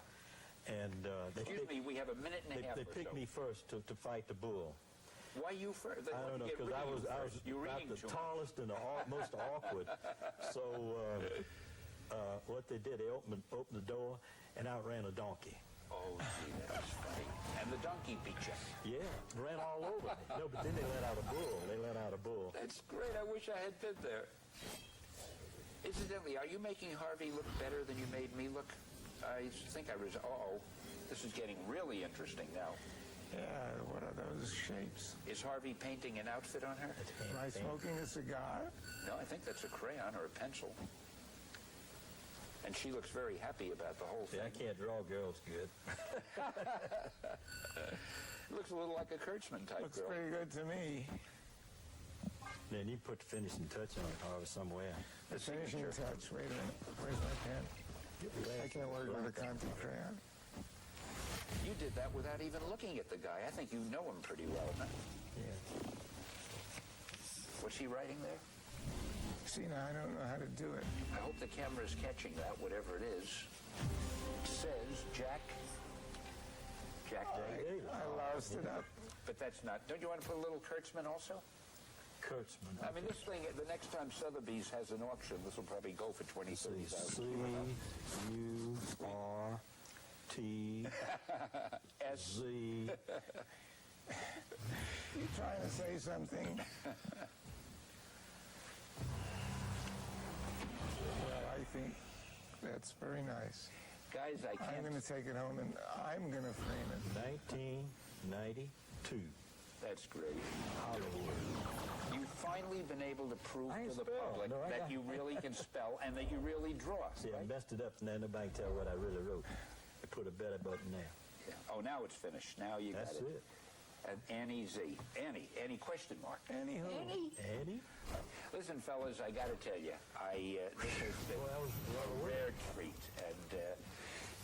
C: And
A: Excuse me, we have a minute and a half
C: they picked me first to fight the bull.
A: Why you first?
C: I don't know, because I was about the tallest and the most awkward. So what they did, they opened the door, and out ran a donkey.
A: Oh, gee, that's funny. And the donkey beat you.
C: Yeah, ran all over me. No, but then they let out a bull.
A: That's great. I wish I had been there. Incidentally, are you making Harvey look better than you made me look? I think I was... Uh-oh. This is getting really interesting now.
B: Yeah, what are those shapes?
A: Is Harvey painting an outfit on her?
B: Am I smoking a cigar?
A: No, I think that's a crayon or a pencil. And she looks very happy about the whole thing.
C: See, I can't draw girls good.
A: Looks a little like a Kurtzman type
B: Looks
A: girl.
B: pretty good to me.
C: Then you put the finishing touch on it, Harvey, somewhere.
B: The finishing touch. Wait a minute. Where's my pen? I can't work with a Conti crayon.
A: You did that without even looking at the guy. I think you know him pretty well, huh?
C: Yeah.
A: What's he writing there?
B: See, now I don't know how to do it.
A: I hope the camera's catching that, whatever it is. It says Jack Day.
B: I lost it up.
A: But that's not... Don't you want to put a little Kurtzman also?
C: Kurtzman.
A: I mean, this thing, the next time Sotheby's has an auction, this will probably go for $20,000, $30,000.
C: C-U-R-T-Z.
B: You trying to say something? Well, I think that's very nice.
A: Guys, I
B: I'm
A: can't...
B: going to take it home and I'm going to frame it.
C: 1992.
A: That's great.
C: Hollywood.
A: You've finally been able to prove
C: I
A: to the
C: spell.
A: public
C: No,
A: that you really can spell and that you really draw.
C: See, I
A: right?
C: messed it up, and then nobody can tell what I really wrote. I put a better button there.
A: Yeah. Oh, now it's finished. Now you
C: That's
A: got it.
C: it.
A: And Annie Z. Annie question mark.
B: Anywho.
C: Annie?
A: Listen, fellas, I got to tell you, this has been a rare treat. And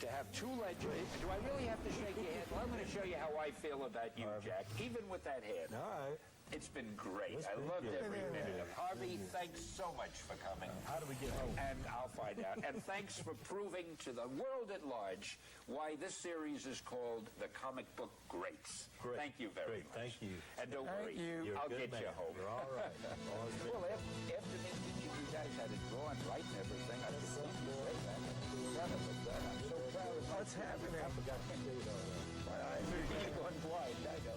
A: to have two legends... Do I really have to shake your hand? Well, I'm going to show you how I feel about you, Jack, even with that hand.
C: All right.
A: It's been great.
C: It's
A: I
C: been
A: loved
C: good.
A: every minute of it. Harvey, thanks so much for coming.
C: How do we get home?
A: And I'll find out. And thanks for proving to the world at large why this series is called The Comic Book Greats.
C: Great.
A: Thank you very much.
C: Thank you.
A: And don't worry,
B: you.
C: You're a
A: I'll
C: good
A: get you
C: man.
A: home.
C: You're all right. Always been-
A: Well, after meeting you guys had it drawn right and everything, I just think you say that. Son of a gun. I'm so proud of
B: What's happening?
C: I forgot to say it all that.
B: My eyes are getting
A: Going blind, I know.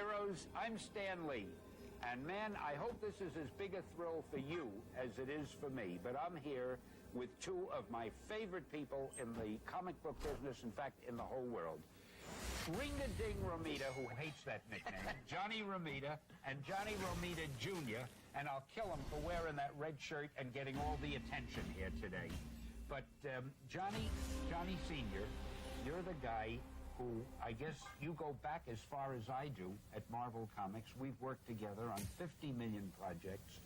A: heroes, I'm Stan Lee. And man, I hope this is as big a thrill for you as it is for me. But I'm here with two of my favorite people in the comic book business, in fact, in the whole world. Ring-a-ding Romita, who hates that nickname, Johnny Romita, and Johnny Romita Jr., and I'll kill him for wearing that red shirt and getting all the attention here today. But Johnny Sr., you're the guy who, I guess you go back as far as I do at Marvel Comics. We've worked together on 50 million projects.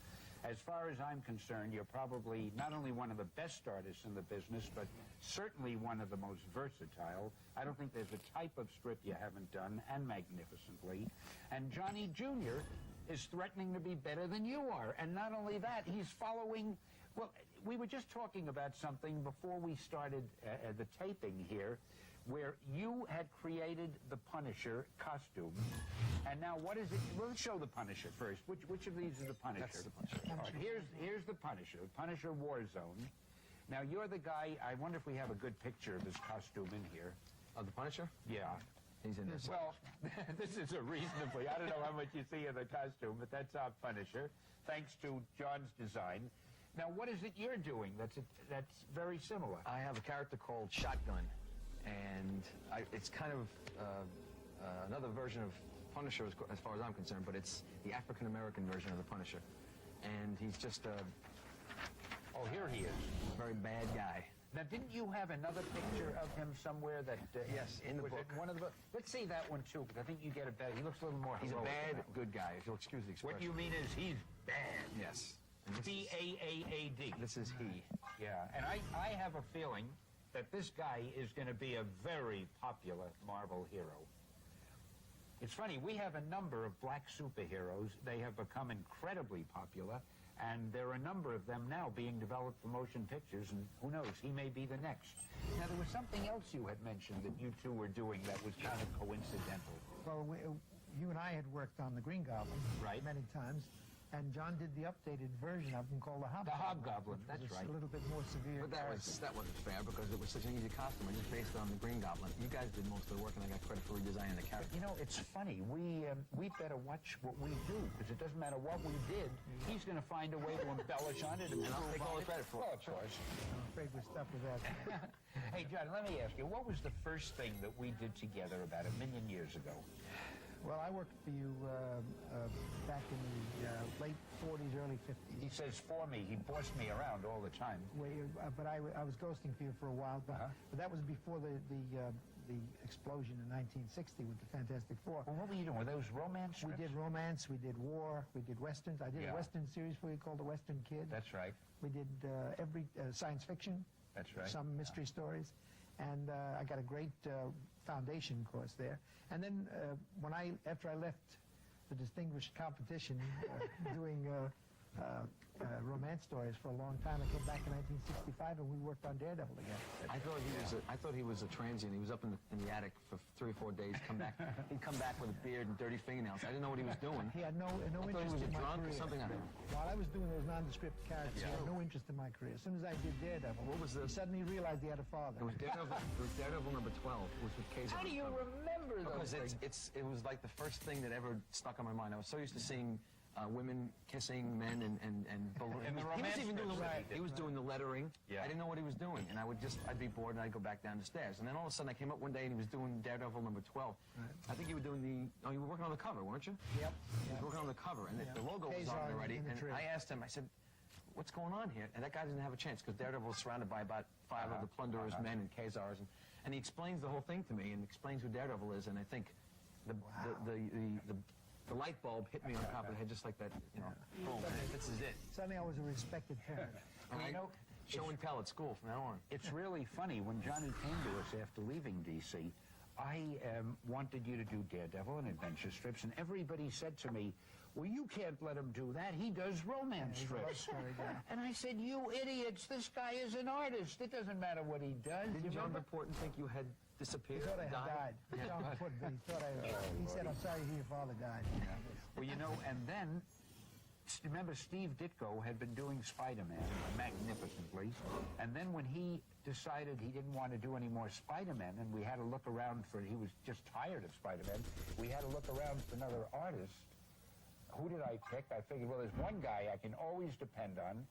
A: As far as I'm concerned, you're probably not only one of the best artists in the business, but certainly one of the most versatile. I don't think there's a type of strip you haven't done, and magnificently. And Johnny Jr. is threatening to be better than you are. And not only that, he's following... Well, we were just talking about something before we started the taping here, where you had created the Punisher costume. And now what is it? Well, let's show the Punisher first. Which of these is the Punisher?
E: That's the Punisher.
A: All right, here's the Punisher Warzone. Now, you're the guy, I wonder if we have a good picture of his costume in here.
E: Of the Punisher?
A: Yeah.
E: He's in this.
A: Well, this is a reasonably, I don't know how much you see in the costume, but that's our Punisher, thanks to John's design. Now, what is it you're doing that's very similar?
E: I have a character called Shotgun, and it's kind of another version of Punisher as far as I'm concerned, but it's the African-American version of the Punisher. And he's just
A: Oh, here he is.
E: a very bad guy.
A: Now, didn't you have another picture of him somewhere that...
E: Yes, in the
A: was
E: book.
A: It one of the book? Let's see that one, too, because I think you get a better... He looks a little more
E: He's a
A: heroic
E: bad,
A: than that.
E: good guy, if you'll excuse the expression.
A: What you mean is he's bad.
E: Yes. And this is-
A: B-A-A-A-D.
E: This is he.
A: Yeah, and I have a feeling that this guy is going to be a very popular Marvel hero. It's funny, we have a number of black superheroes. They have become incredibly popular, and there are a number of them now being developed for motion pictures, and who knows, he may be the next. Now, there was something else you had mentioned that you two were doing that was kind of coincidental.
F: Well, you and I had worked on the Green Goblin
A: Right.
F: many times, and John did the updated version of him called the Hobgoblin.
A: The Hobgoblin,
F: which
A: that's
F: was
A: right.
F: A little bit more severe.
E: But that wasn't fair because it was such an easy costume. I just based it on the Green Goblin. You guys did most of the work, and I got credit for redesigning the character.
A: You know, it's funny. We better watch what we do, because it doesn't matter what we did. He's going to find a way to embellish on it. And
E: I'll take all the
A: improve on
E: credit for it.
A: Well, of course.
F: I'm afraid we're stuck with that.
A: Hey, John, let me ask you, what was the first thing that we did together about 1 million years ago?
F: Well, I worked for you back in the late 40s, early 50s.
A: He says for me. He bossed me around all the time.
F: But I was ghosting for you for a while, but that was before the explosion in 1960 with the Fantastic Four.
A: Well, what were you doing? Were those romance
F: We
A: strips?
F: did romance, we did war, we did westerns. I did
A: Yeah.
F: a western series for you called The Western Kid.
A: That's right.
F: We did every science fiction.
A: That's right.
F: Some mystery stories. And I got a great foundation course there. And then after I left the distinguished competition doing romance stories for a long time, I came back in 1965 and we worked on Daredevil again.
E: I thought he was a transient. He was up in the attic for 3 or 4 days. He'd come back with a beard and dirty fingernails. I didn't know what he was doing.
F: He had no
E: I thought he
F: interest
E: was a
F: in my
E: drunk or
F: career.
E: something. I don't know.
F: While I was doing those nondescript characters, he had no interest in my career. As soon as I did Daredevil,
E: What was the-
F: he suddenly realized he had a father.
E: It was Daredevil number 12. It was with Kazar.
A: How do you remember those
E: Because
A: things?
E: it was like the first thing that ever stuck on my mind. I was so used to seeing women kissing men and balloons.
A: And the
E: He was
A: romance
E: even doing
A: strips.
E: he was doing the lettering.
A: Yeah.
E: I didn't know what he was doing, and I'd be bored and I'd go back down the stairs. And then all of a sudden I came up one day and he was doing Daredevil number 12. I think you were doing you were working on the cover, weren't you?
F: Yep.
E: He was working on the cover, and the logo was on
F: Kazar
E: it already.
F: in the
E: And
F: tree.
E: I asked him, I said, what's going on here? And that guy didn't have a chance because Daredevil was surrounded by about 5 of the Plunderers men and Kazars, and he explains the whole thing to me and explains who Daredevil is, and I think the light bulb hit me on top of the head just like that, boom, this is it.
F: Suddenly I was a respected parent.
E: And
A: You
E: I
A: know,
E: show and tell at school from now on.
A: It's really funny. When Johnny came to us after leaving D.C., I wanted you to do Daredevil and adventure strips, and everybody said to me, well, you can't let him do that. He does romance
F: he's a love
A: strips.
F: story guy.
A: And I said, you idiots, this guy is an artist. It doesn't matter what he does.
E: Didn't
A: You
E: John
A: remember?
E: Important think you had disappeared?
F: He thought I had died.
E: Yeah.
F: John Puddin, he thought he said, I'm sorry your father died.
A: Well, you know, and then remember, Steve Ditko had been doing Spider-Man magnificently, and then when he decided he didn't want to do any more Spider-Man, and we had to look around he was just tired of Spider-Man, we had to look around for another artist. Who did I pick? I figured, well, there's one guy I can always depend on,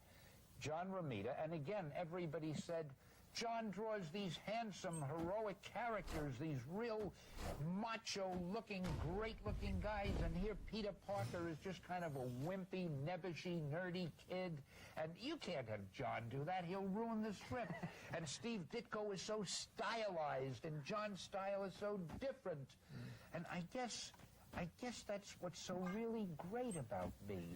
A: John Romita, and again, everybody said, John draws these handsome, heroic characters, these real macho-looking, great-looking guys, and here Peter Parker is just kind of a wimpy, nebbishy, nerdy kid, and you can't have John do that. He'll ruin the script. And Steve Ditko is so stylized, and John's style is so different. And I guess that's what's so really great about me.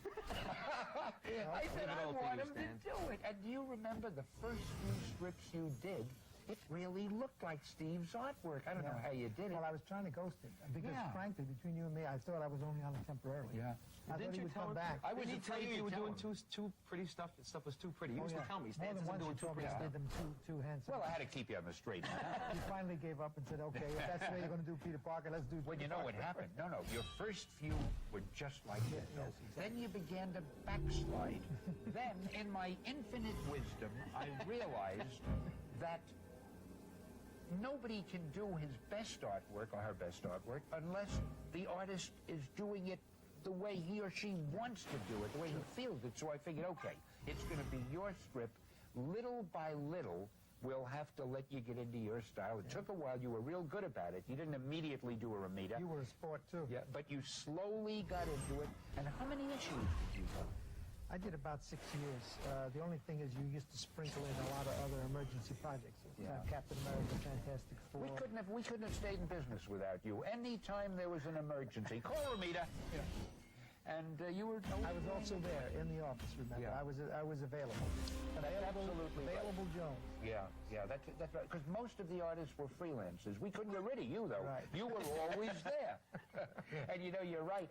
A: I said I want him to do it. And do you remember the first few strips you did? It really looked like Steve's artwork. I don't know how you did it.
F: Well, I was trying to ghost it because, frankly, between you and me, I thought I was only on it temporarily.
A: Yeah.
F: I thought he would come back.
E: Didn't he tell you were doing too pretty stuff? Stuff was too pretty. He used to tell me.
F: More than once
E: doing
F: he told me I did them too handsome.
A: Well, I had to keep you on the straight and narrow.
F: He finally gave up and said, okay, if that's the way you're going to do Peter Parker, let's do
A: Well, you know what happened? No, your first few were just like this.
F: Yes, exactly.
A: Then you began to backslide. Then, in my infinite wisdom, I realized that nobody can do his best artwork or her best artwork unless the artist is doing it the way he or she wants to do it, the way he feels it. So I figured, okay, it's going to be your script. Little by little, we'll have to let you get into your style. It took a while. You were real good about it. You didn't immediately do a Romita.
F: You were a sport, too.
A: Yeah, but you slowly got into it. And how many issues did you do?
F: I did about 6 years. The only thing is you used to sprinkle in a lot of other emergency projects. Captain America, Fantastic Four.
A: We couldn't have stayed in business without you. Anytime there was an emergency, call Romita. Yeah. And you were...
F: I was also there in the office, remember.
A: Yeah.
F: I was available.
A: Absolutely
F: Available
A: right.
F: Jones.
A: Yeah, that's right. Because most of the artists were freelancers. We couldn't get rid of you, though.
F: Right.
A: You were always there. And, you're right.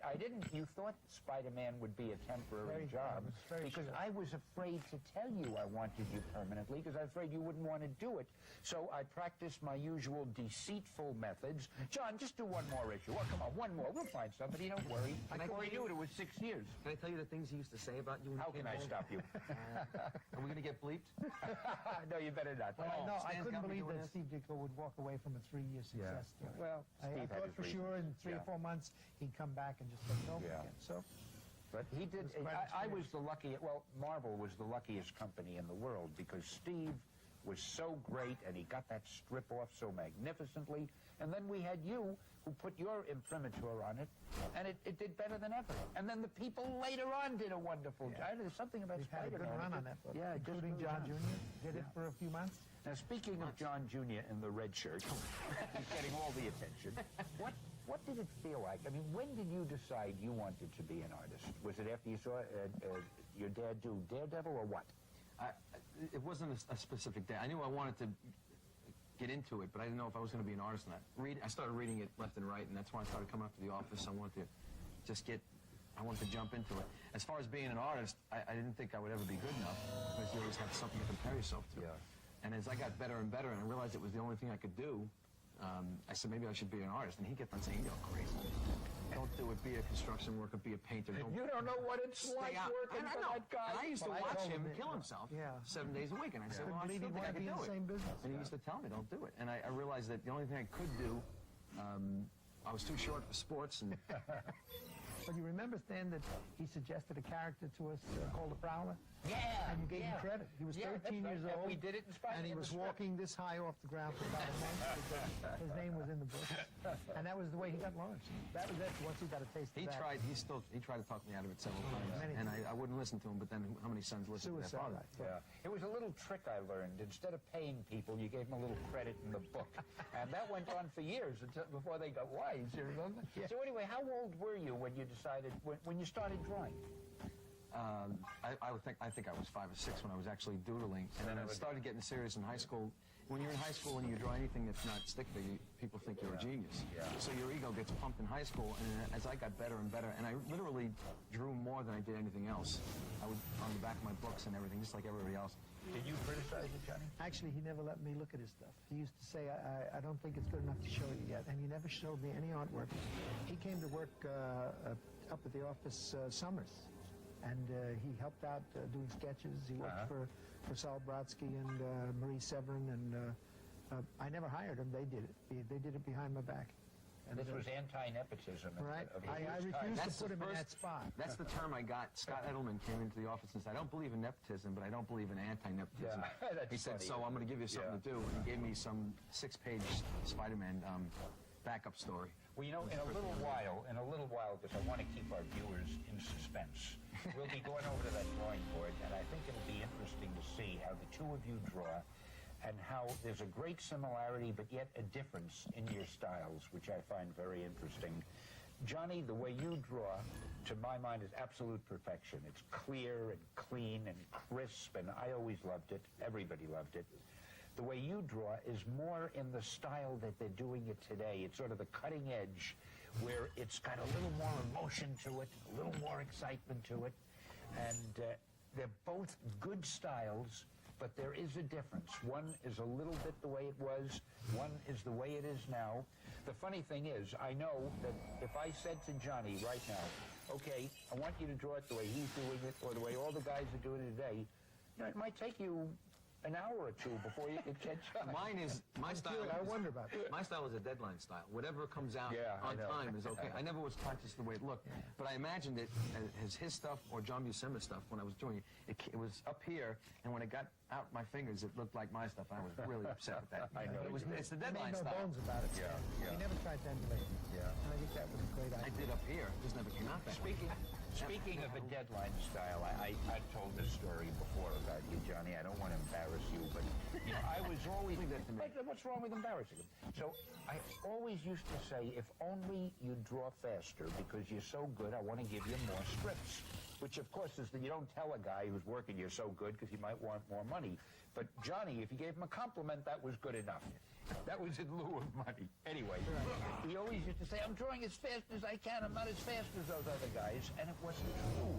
A: You thought Spider-Man would be a temporary job. Because I was afraid to tell you I wanted you permanently, because I was afraid you wouldn't want to do it. So I practiced my usual deceitful methods. John, just do one more issue. Oh, come on, one more. We'll find somebody. Don't worry. Before he knew it was 6 years.
E: Can I tell you the things he used to say about you?
A: How can I stop you?
E: Are we going to get bleeped?
A: No, you better not.
F: No, I
E: Stan's
F: couldn't
E: got me
F: believe
E: doing
F: that
E: this.
F: Steve Ditko would walk away from a 3-year success story.
A: Well,
F: I
A: Steve had
F: thought
A: his
F: for
A: reasons.
F: sure in 3 or 4 months he'd come back and just say no again. So,
A: But he did. I was the luckiest. Well, Marvel was the luckiest company in the world because Steve was so great and he got that strip off so magnificently. And then we had you who put your imprimatur on it, and it did better than ever. And then the people later on did a wonderful job. There's something about
F: we've had a
A: Spider-Man.
F: good run on that book.
A: Yeah,
F: including John Jr. Did it for a few months.
A: Now, speaking of John Jr. in the red shirt, he's getting all the attention. What did it feel like? I mean, when did you decide you wanted to be an artist? Was it after you saw your dad do Daredevil, or what?
E: It wasn't a specific day. I knew I wanted to get into it, but I didn't know if I was going to be an artist in that. I started reading it left and right, and that's when I started coming up to the office. I wanted to jump into it. As far as being an artist, I didn't think I would ever be good enough because you always have something to compare yourself to.
A: Yeah.
E: And as I got better and better, and I realized it was the only thing I could do, I said maybe I should be an artist. And he kept on saying, "You're crazy. Don't do it. Be a construction worker. Be a painter.
A: You don't know what it's like working for that guy."
E: And I used to watch him kill himself 7 days a week, and I said, "Well, I still think I could do it." And he used to tell me, "Don't do it." And I realized that the only thing I could do, I was too short for sports, and
F: But you remember, Stan, that he suggested a character to us called the Prowler?
A: Yeah.
F: And you gave him credit. He was 13 years old.
A: And we did it in Spider-Man.
F: And he was walking this high off the ground for about a month. His name was in the book. And that was the way he got launched. That was it. Once he got a taste of
E: he
F: that.
E: tried to talk me out of it several times. And I wouldn't listen to him, but then how many sons listen to their father?
A: Yeah. It was a little trick I learned. Instead of paying people, you gave them a little credit in the book. And that went on for years before they got wise, you remember? Yeah. So anyway, how old were you when you decided, when you started drawing?
E: I think I was 5 or 6 when I was actually doodling, and then I started getting serious in high school. When you're in high school and you draw anything that's not stick figure, people think you're a genius.
A: Yeah.
E: So your ego gets pumped in high school, and as I got better and better, and I literally drew more than I did anything else. I would on the back of my books and everything, just like everybody else.
A: Did you criticize it, Johnny?
F: Actually, he never let me look at his stuff. He used to say, I don't think it's good enough to show you yet. And he never showed me any artwork. He came to work up at the office summers. and he helped out doing sketches. He worked for Saul Brodsky and Marie Severin, and I never hired him. They did it. They did it behind my back.
A: And this was anti-nepotism.
F: Right.
A: Of
F: I refused to put him in that spot.
E: That's the term I got. Scott Edelman came into the office and said, I don't believe in nepotism, but I don't believe in anti-nepotism.
A: Yeah,
E: he said,
A: funny.
E: so I'm going to give you something to do. And he gave me some 6-page Spider-Man backup story.
A: Well, you know, in a little while, because I want to keep our viewers in suspense, we'll be going over to that drawing board, and I think it'll be interesting to see how the two of you draw, and how there's a great similarity, but yet a difference in your styles, which I find very interesting. Johnny, the way you draw, to my mind, is absolute perfection. It's clear and clean and crisp, and I always loved it. Everybody loved it. The way you draw is more in the style that they're doing it today. It's sort of the cutting edge, where it's got a little more emotion to it, a little more excitement to it, and they're both good styles, but there is a difference. One is a little bit the way it was, one is the way it is now. The funny thing is, I know that if I said to Johnny right now, okay, I want you to draw it the way he's doing it, or the way all the guys are doing it today, you know, it might take you an hour or two before you can catch up.
E: Mine is, my style.
F: I wonder about that.
E: My style is a deadline style. Whatever comes out on time is okay. I never was conscious of the way it looked, but I imagined it as his stuff or John Buscema stuff when I was doing it. It was up here, and when it got out my fingers, it looked like my stuff. I was really upset with that.
A: I know.
E: It's the
F: He
E: deadline
F: made no
E: style.
F: bones about it.
A: Yeah.
F: He never tried to emulate it.
A: Yeah.
F: And I think that was a great
E: I
F: idea.
E: did up here. It just never came out that way.
A: Speaking of a deadline style, I've told this story before about you, Johnny. I don't want to embarrass you, but you know, I was always... What's wrong with embarrassing him? So I always used to say, if only you draw faster because you're so good, I want to give you more strips. Which, of course, is that you don't tell a guy who's working you're so good because he might want more money. But Johnny, if you gave him a compliment, that was good enough. That was in lieu of money. Anyway, he always used to say, I'm drawing as fast as I can. I'm not as fast as those other guys. And it wasn't true.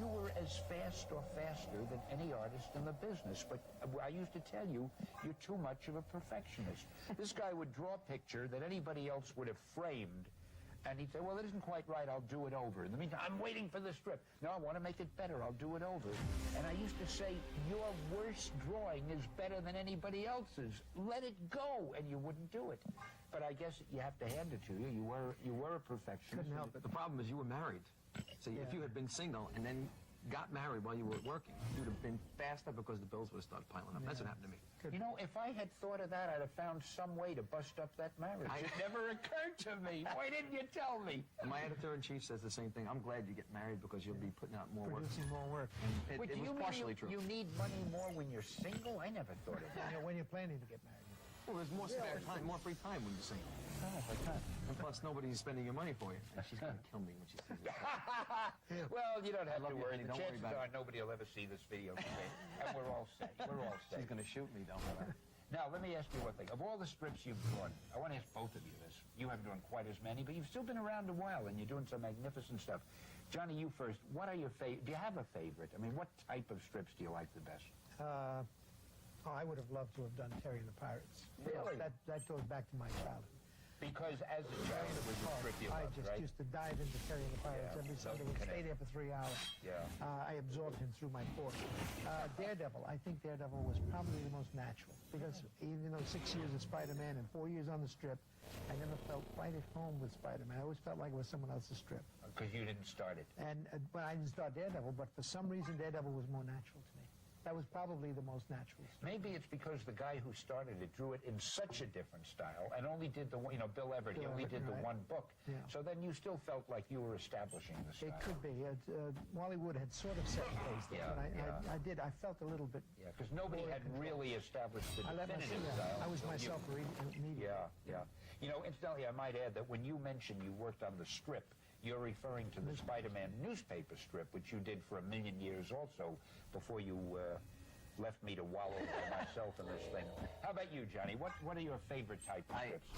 A: You were as fast or faster than any artist in the business. But I used to tell you, you're too much of a perfectionist. This guy would draw a picture that anybody else would have framed, and he'd say, well, it isn't quite right, I'll do it over. In the meantime, I'm waiting for the strip. No, I want to make it better, I'll do it over. And I used to say, your worst drawing is better than anybody else's. Let it go, and you wouldn't do it. But I guess you have to hand it to you. You were a perfectionist.
F: Couldn't help it.
E: The problem is you were married. So if you had been single and then got married while you were working, you'd have been faster because the bills would have started piling up. That's what happened to me.
A: You know, if I had thought of that, I'd have found some way to bust up that marriage. It never occurred to me. Why didn't you tell me?
E: And my editor-in-chief says the same thing. I'm glad you get married because you'll be putting out more work.
F: Producing more work.
E: It
A: Wait,
E: was
A: do you
E: partially
A: mean
E: true.
A: you need money more when you're single? I never thought of that.
F: When you're planning to get married.
E: Well, there's more spare time, more free time when you're single. And plus, nobody's spending your money for you. And she's going to kill me when she sees it.
A: Well, you don't have to
E: love you,
A: worry.
E: honey.
A: The
E: Don't worry
A: chances
E: about
A: are nobody will ever see this video today. And we're all safe. We're all safe.
E: She's going to shoot me, don't worry.
A: Now, let me ask you one thing. Of all the strips you've drawn, I want to ask both of you this. You haven't drawn quite as many, but you've still been around a while, and you're doing some magnificent stuff. Johnny, you first. What are your favorite? Do you have a favorite? I mean, what type of strips do you like the best?
F: I would have loved to have done Terry and the Pirates.
A: Really?
F: That goes back to my childhood.
A: Because as a child, it was a strip you
F: I
A: loved,
F: just
A: right?
F: used to dive into Terry and the Pirates
A: Yeah,
F: every
A: no
F: Sunday and stay
A: connection.
F: there for 3 hours.
A: Yeah.
F: I absorbed him through my book. Daredevil, I think Daredevil was probably the most natural because even though 6 years of Spider-Man and 4 years on the strip, I never felt quite at home with Spider-Man. I always felt like it was someone else's strip.
A: Because you didn't start it.
F: And well, I didn't start Daredevil, but for some reason Daredevil was more natural to me. That was probably the most natural.
A: Maybe it's because the guy who started it drew it in such a different style and only did the one, you know, Bill Everett, he only did the one book.
F: Yeah.
A: So then you still felt like you were establishing the style.
F: It could be. Wally Wood had sort of set the pace there, but I felt a little bit.
A: Yeah, because nobody had really established the definitive style.
F: I was
A: until
F: myself immediately.
A: Yeah. You know, incidentally, I might add that when you mentioned you worked on the strip, you're referring to the Spider-Man newspaper strip, which you did for 1,000,000 years also before you left me to wallow by myself in this thing. How about you, Johnny? What are your favorite type of strips?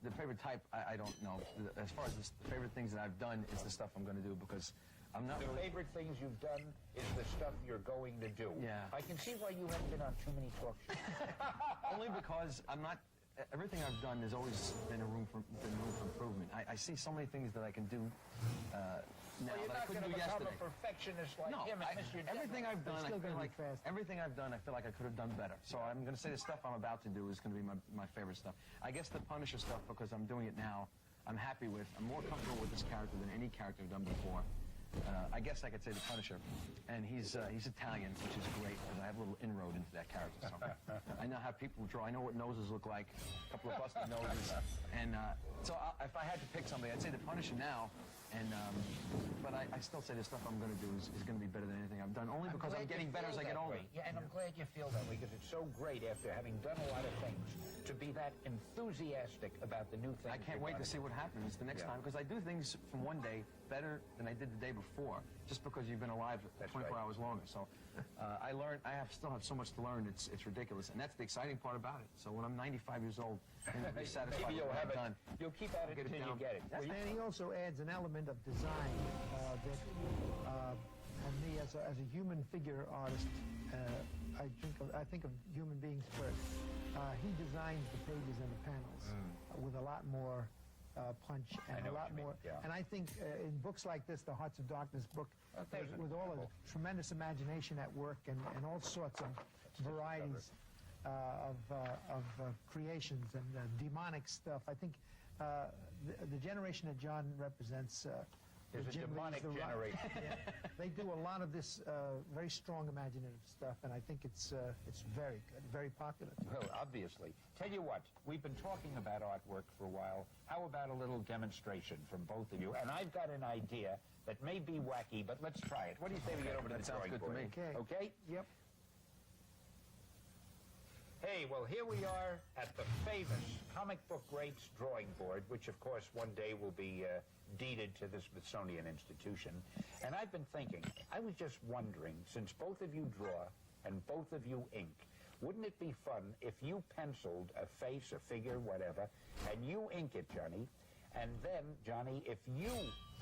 E: The favorite type, I don't know. As far as the favorite things that I've done is the stuff I'm going to do because I'm not
A: The
E: really...
A: favorite things you've done is the stuff you're going to do.
E: Yeah.
A: I can see why you haven't been on too many talk shows.
E: Only because I'm not... Everything I've done has always been room for improvement. I see so many things that I can do now
A: Well, you're
E: that I
A: not
E: couldn't
A: going
E: do
A: to become
E: yesterday.
A: a perfectionist like
E: No,
A: him and Mr.
E: everything I've done, I
F: still
E: feel
F: gonna
E: like
F: be fast.
E: everything I've done, I feel like I could have done better. So I'm going to say the stuff I'm about to do is going to be my favorite stuff. I guess the Punisher stuff, because I'm doing it now, I'm happy with. I'm more comfortable with this character than any character I've done before. I guess I could say the Punisher, and he's Italian, which is great because I have a little inroad into that character. So I know how people draw. I know what noses look like, a couple of busted noses, and so if I had to pick somebody, I'd say the Punisher now. And but I still say the stuff I'm going to do is going to be better than anything I've done, only because I'm getting better as I get older.
A: Yeah, and I'm glad you feel that way because it's so great after having done a lot of things to be that enthusiastic about the new things.
E: I can't wait to see what happens the next time because I do things from one day better than I did the day before, just because you've been alive 24 hours longer. So I learned. Still have so much to learn. It's ridiculous, and that's the exciting part about it. So when I'm 95 years old, I'm going to be satisfied with what I've done.
A: You'll keep at it until you get it.
F: And he also adds an element of design that, and me as a human figure artist, I think of human beings first. He designs the pages and the panels with a lot more punch and a lot more.
A: Yeah.
F: And I think in books like this, the Hearts of Darkness book, with all of the tremendous imagination at work and all sorts of varieties of creations and demonic stuff, I think the generation that John represents.
A: There's a demonic generation.
F: They do a lot of this very strong imaginative stuff, and I think it's very good, very popular.
A: Well, obviously. Tell you what, we've been talking about artwork for a while. How about a little demonstration from both of you? And I've got an idea that may be wacky, but let's try it. What do you say we get over to the drawing board?
E: That sounds good to me.
A: Okay?
F: Yep.
A: Hey, well, here we are at the famous comic book greats drawing board, which, of course, one day will be deeded to the Smithsonian Institution. And I've been thinking, I was just wondering, since both of you draw and both of you ink, wouldn't it be fun if you penciled a face, a figure, whatever, and you ink it, Johnny, and then, Johnny, if you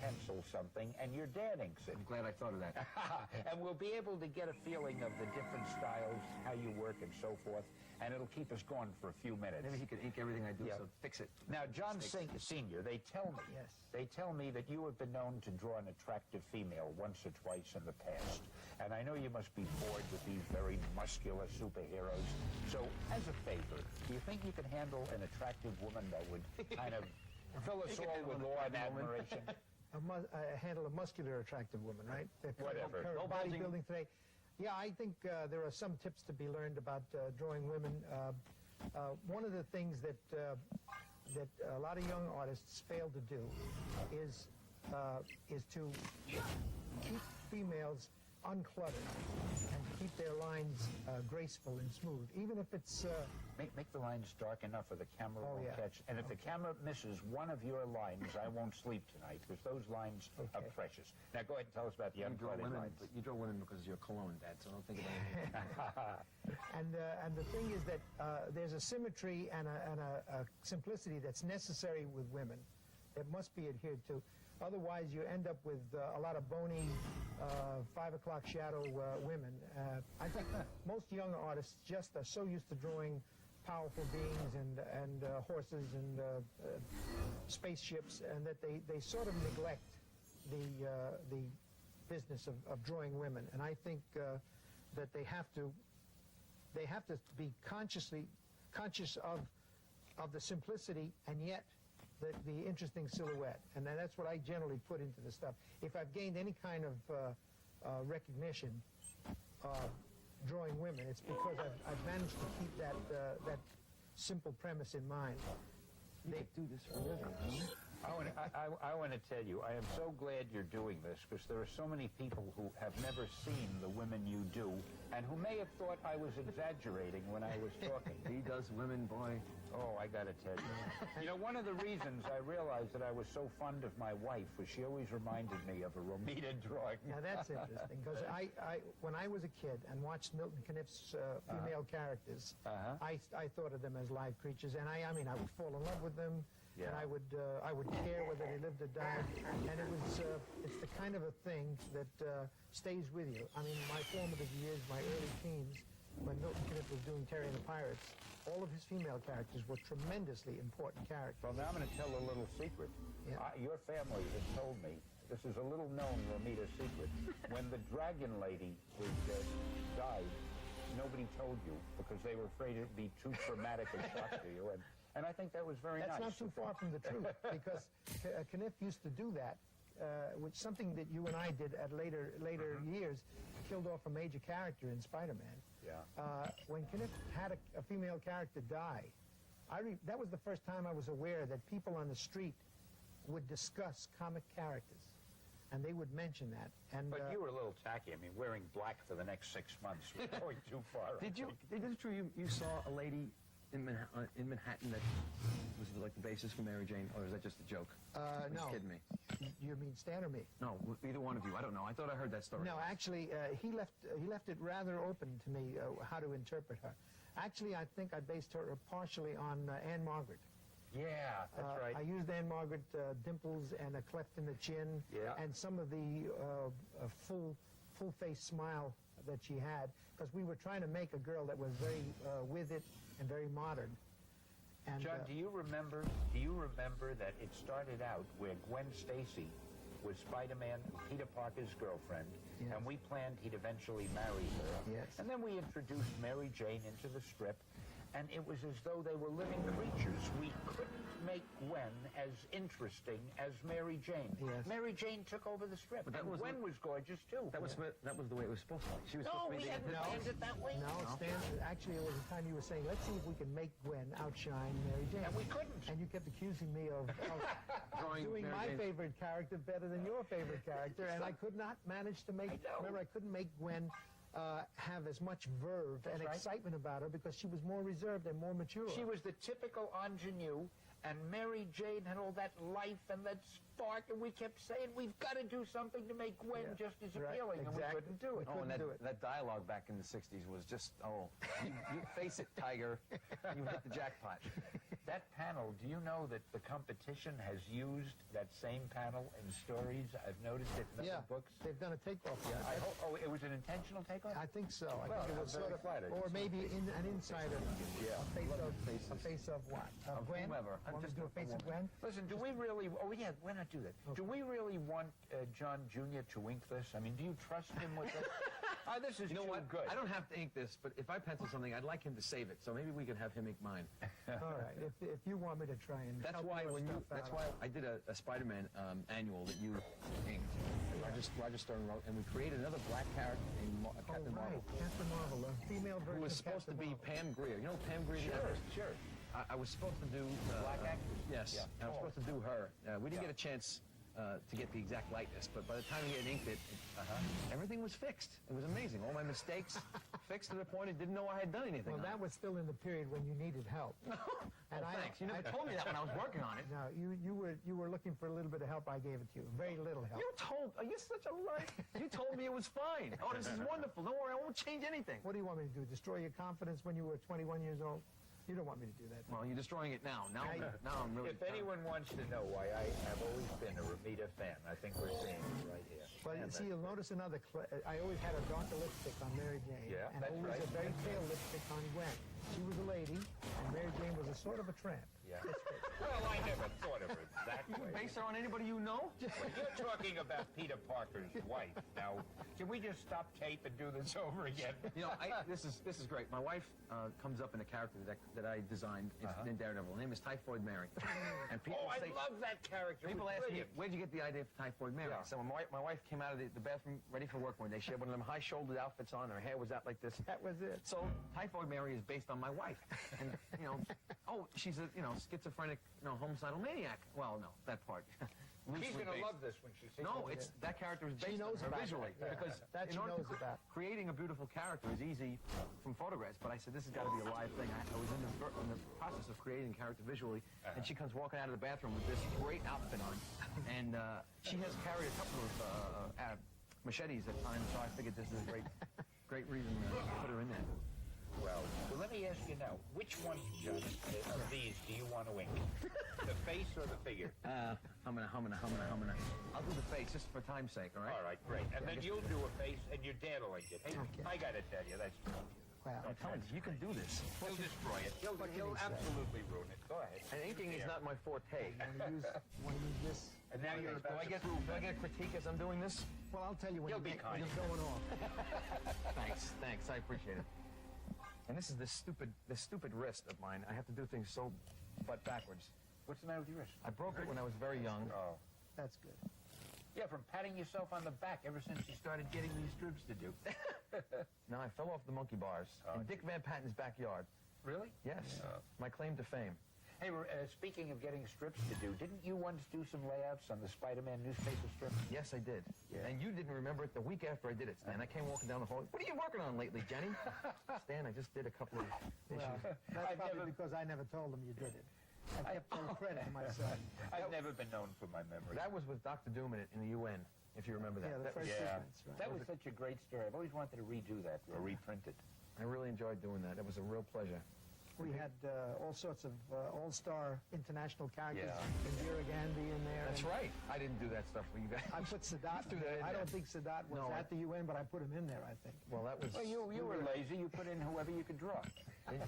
A: pencil something and your dad inks it.
E: I'm glad I thought of that.
A: And we'll be able to get a feeling of the different styles, how you work and so forth, and it'll keep us going for a few minutes.
E: Maybe he could ink everything I do, so fix it.
A: Now, John Senior, they tell me that you have been known to draw an attractive female once or twice in the past. And I know you must be bored with these very muscular superheroes. So, as a favor, do you think you could handle an attractive woman that would kind of fill us all with awe and admiration?
F: Handle a muscular, attractive woman, right?
A: Whatever.
F: Current bodybuilding today. Yeah, I think there are some tips to be learned about drawing women. One of the things that a lot of young artists fail to do is to keep females uncluttered and keep their lines graceful and smooth, even if it's...
A: Make the lines dark enough for the camera won't catch. And if the camera misses one of your lines, I won't sleep tonight, because those lines are precious. Now go ahead and tell us about the uncluttered lines.
E: You draw women because you're cologne, Dad, so don't think of anything.
F: And the thing is that there's a symmetry and a simplicity that's necessary with women that must be adhered to. Otherwise, you end up with a lot of bony 5 o'clock shadow women. I think most young artists just are so used to drawing powerful beings and horses and spaceships, and that they sort of neglect the business of drawing women. And I think that they have to be conscious of the simplicity and yet the interesting silhouette. And that's what I generally put into the stuff. If I've gained any kind of recognition drawing women, it's because I've managed to keep that simple premise in mind.
E: You could do this forever.
A: I want to tell you, I am so glad you're doing this, because there are so many people who have never seen the women you do, and who may have thought I was exaggerating when I was talking.
E: He does women, boy.
A: Oh, I got to tell you. You know, one of the reasons I realized that I was so fond of my wife was she always reminded me of a Romita drawing.
F: Now that's interesting, because when I was a kid and watched Milton Caniff's female characters, I thought of them as live creatures, and I mean I would fall in love with them, and I would care whether they lived or died, and it's the kind of a thing that stays with you. I mean, my formative years, my early teens, when Milton Caniff was doing Terry and the Pirates, all of his female characters were tremendously important characters.
A: Well, now I'm going to tell a little secret.
F: Yeah.
A: Your family has told me This is a little known Romita secret. When the dragon lady was died, nobody told you because they were afraid it'd be too traumatic a shock to you. And I think that was very
F: That's
A: nice.
F: not too far from the truth, because Kniff used to do that, which something that you and I did at later years, killed off a major character in Spider-Man.
A: Yeah.
F: When Kniff had a female character die, that was the first time I was aware that people on the street would discuss comic characters, and they would mention that. And
A: But you were a little tacky. I mean, wearing black for the next 6 months was going too far.
E: Is it true you saw a lady in Manhattan that was like the basis for Mary Jane, or is that just a joke?
F: no.
E: Just kidding me.
F: You mean Stan or me?
E: No, either one of you. I don't know. I thought I heard that story.
F: No, actually, he left it rather open to me how to interpret her. Actually, I think I based her partially on Anne Margaret.
A: Yeah, that's right.
F: I used Anne Margaret dimples and a cleft in the chin, and some of the full face smile that she had, because we were trying to make a girl that was very with it and very modern. And,
A: John, do you remember that it started out where Gwen Stacy was Spider-Man, Peter Parker's girlfriend,
F: Yes.
A: and we planned he'd eventually marry her.
F: Yes.
A: And then we introduced Mary Jane into the strip, and it was as though they were living creatures. We couldn't make Gwen as interesting as Mary Jane.
F: Yes.
A: Mary Jane took over the strip,
E: But that
A: and
E: was
A: Gwen was gorgeous too.
E: That was the way it was supposed to be. She was
A: No,
E: supposed to be
A: we hadn't
E: the
A: planned it that way.
F: No, Stan, actually, it was the time you were saying, let's see if we can make Gwen outshine Mary Jane.
A: And we couldn't.
F: And you kept accusing me of
E: Drawing
F: doing
E: Mary
F: my
E: Jane's-
F: favorite character better than your favorite character, and I could not manage to make.
A: I know.
F: Remember, I couldn't make Gwen have as much verve and
A: right.
F: excitement about her because she was more reserved and more mature.
A: She was the typical ingenue, and Mary Jane had all that life and that spark, and we kept saying, we've got to do something to make Gwen just as
F: Right,
A: appealing, and we
F: exactly.
A: couldn't do it.
E: Oh, and
F: couldn't do it.
E: that dialogue back in the 60s was just, you face it, Tiger, you hit the jackpot.
A: That panel, do you know that the competition has used that same panel in stories? I've noticed it in other books.
F: They've done a takeoff.
A: I hope, it was an intentional takeoff?
F: I think so. I
A: Well,
F: think it
A: I'm
F: was
A: very
F: sort of,
A: flattered.
F: or maybe an insider. A face of what?
E: Of
F: Gwen?
E: whomever. I'm
F: Want to
E: just
F: do a
E: a
F: face of
E: woman.
F: Gwen?
A: Listen, do we really, why not do that? Do we really want John Jr. to ink this? I mean, do you trust him with this? Oh, this is
E: You know
A: too
E: what?
A: good.
E: I don't have to ink this, but if I pencil something, I'd like him to save it. So maybe we could have him ink mine.
F: All right. If you want me to try and
E: That's
F: help
E: why
F: your
E: when you.
F: stuff
E: That's
F: out,
E: why I did a Spider-Man annual that you inked. Roger Stern wrote, and we created another black character named Captain
F: right.
E: Marvel,
F: Captain Marvel, a female version
E: who was
F: of
E: supposed to
F: Captain
E: be
F: Marvel.
E: Pam Grier. You know Pam Grier? the actress?
A: Sure.
E: I was supposed to do
A: Black actress?
E: Yes,
A: Yeah.
E: I was supposed to do her. We didn't
A: Yeah.
E: get a chance to get the exact likeness, but by the time we had inked it, everything was fixed. It was amazing. All my mistakes fixed to the point I didn't know I had done anything.
F: Well,
E: on
F: that
E: it.
F: was still in the period when you needed help.
E: Oh, thanks. You never told me that when I was working on it.
F: No, you were looking for a little bit of help. I gave it to you. Very little help.
E: You're such a liar. You told me it was fine. Oh, this is wonderful. Don't worry, I won't change anything.
F: What do you want me to do? Destroy your confidence when you were 21 years old? You don't want me to do that.
E: Well, you're destroying it now. Now I'm really.
A: If anyone wants to know why I have always been a Romita fan, I think we're seeing it right here.
F: But
A: And
F: see, you'll notice another. I always had a darker lipstick on Mary Jane,
A: Yeah,
F: and
A: that's
F: always
A: right.
F: a very pale lipstick on Gwen. She was a lady, and Mary Jane was a sort of a tramp.
A: Yeah. Well, I never thought of it that
E: You
A: way.
E: base her on anybody you know?
A: Well, you're talking about Peter Parker's wife. Now, can we just stop tape and do this over again?
E: You know, this is great. My wife comes up in a character that I designed in Daredevil. Her name is Typhoid Mary. And people
A: Oh, I
E: say,
A: love that character.
E: people
A: It was
E: ask me,
A: brilliant.
E: where'd you get the idea for Typhoid Mary?
A: Yeah.
E: So when my wife came out of the bathroom ready for work one day, she had one of them high-shouldered outfits on. Her hair was out like this.
F: That was it.
E: So Typhoid Mary is based on my wife. And, she's a, schizophrenic, homicidal maniac. Well, no, that part.
A: She's
E: Loosely
A: going to
E: based.
A: love this when she sees
E: No,
A: it.
E: that character is
F: She
E: based
F: knows
E: on her
F: about
E: visually.
F: that, yeah.
E: Because
F: That
E: in
F: she
E: order
F: knows
E: to
F: about.
E: creating a beautiful character is easy from photographs, but I said, this has got to be a live thing. I was in the process of creating a character visually, and she comes walking out of the bathroom with this great outfit on, and she has carried a couple of machetes at times, so I figured this is a great reason to put her in there.
A: Well, let me ask you now, which one, John, of these do you want to ink? The face or the figure?
E: I'm gonna. I'll do the face just for time's sake, all right?
A: All right, great. And then you'll do a face, and your dad will ink it. Hey, I got to tell you, that's
F: Well,
E: I'm telling you, you can do this.
A: He'll destroy it. He'll absolutely ruin it. Go ahead.
E: And inking is not my forte.
F: want to use this?
A: And now you're
E: Do
A: about
E: I get a critique as I'm doing this?
F: Well, I'll tell you when
A: He'll be kind.
F: you're going off.
E: Thanks, I appreciate it. And this is this stupid wrist of mine. I have to do things so butt backwards.
A: What's the matter with your wrist?
E: I broke it when I was very young.
A: Oh.
F: That's good.
A: Yeah, from patting yourself on the back ever since you started getting these strips to do.
E: No, I fell off the monkey bars in Dick Van Patten's backyard.
A: Really?
E: Yes, my claim to fame.
A: Hey, speaking of getting strips to do, didn't you once do some layouts on the Spider-Man newspaper strip?
E: Yes, I did.
A: Yeah.
E: And you didn't remember it the week after I did it, Stan. I came walking down the hall. What are you working on lately, Jenny? Stan, I just did a couple of issues.
F: Well, that's probably because I never told them you did it. I kept no credit to myself.
A: I've never been known for my memory.
E: That was with Dr. Doom in the UN, if you remember that.
F: Yeah, the first sequence, right.
A: That was such a great story. I've always wanted to redo that or reprint it.
E: I really enjoyed doing that. It was a real pleasure.
F: We had all sorts of all-star international characters.
A: Yeah.
F: Indira Gandhi in there.
E: That's right. I didn't do that stuff for you guys.
F: I put Sadat.
E: You threw that in
F: I
E: there.
F: don't think Sadat was at the UN, but I put him in there, I think.
E: Well, that was...
A: Well, you were lazy. You put in whoever you could draw.
E: and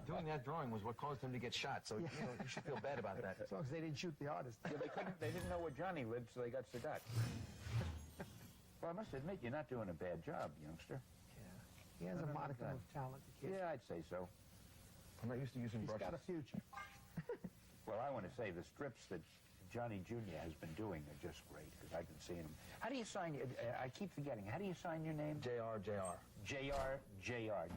E: doing that drawing was what caused him to get shot, so you should feel bad about that.
F: As long as they didn't shoot the artist.
A: Yeah, they didn't know where Johnny lived, so they got Sadat. Well, I must admit, you're not doing a bad job, youngster.
F: Yeah. He has a modicum of talent, the kid.
A: Yeah, I'd say so.
E: I'm not used to using
F: He's
E: brushes.
F: got a future.
A: Well, I want to say the strips that Johnny Jr. has been doing are just great, because I've been seeing them. How do you sign... I keep forgetting. How do you sign your name?
E: JR.
A: JR.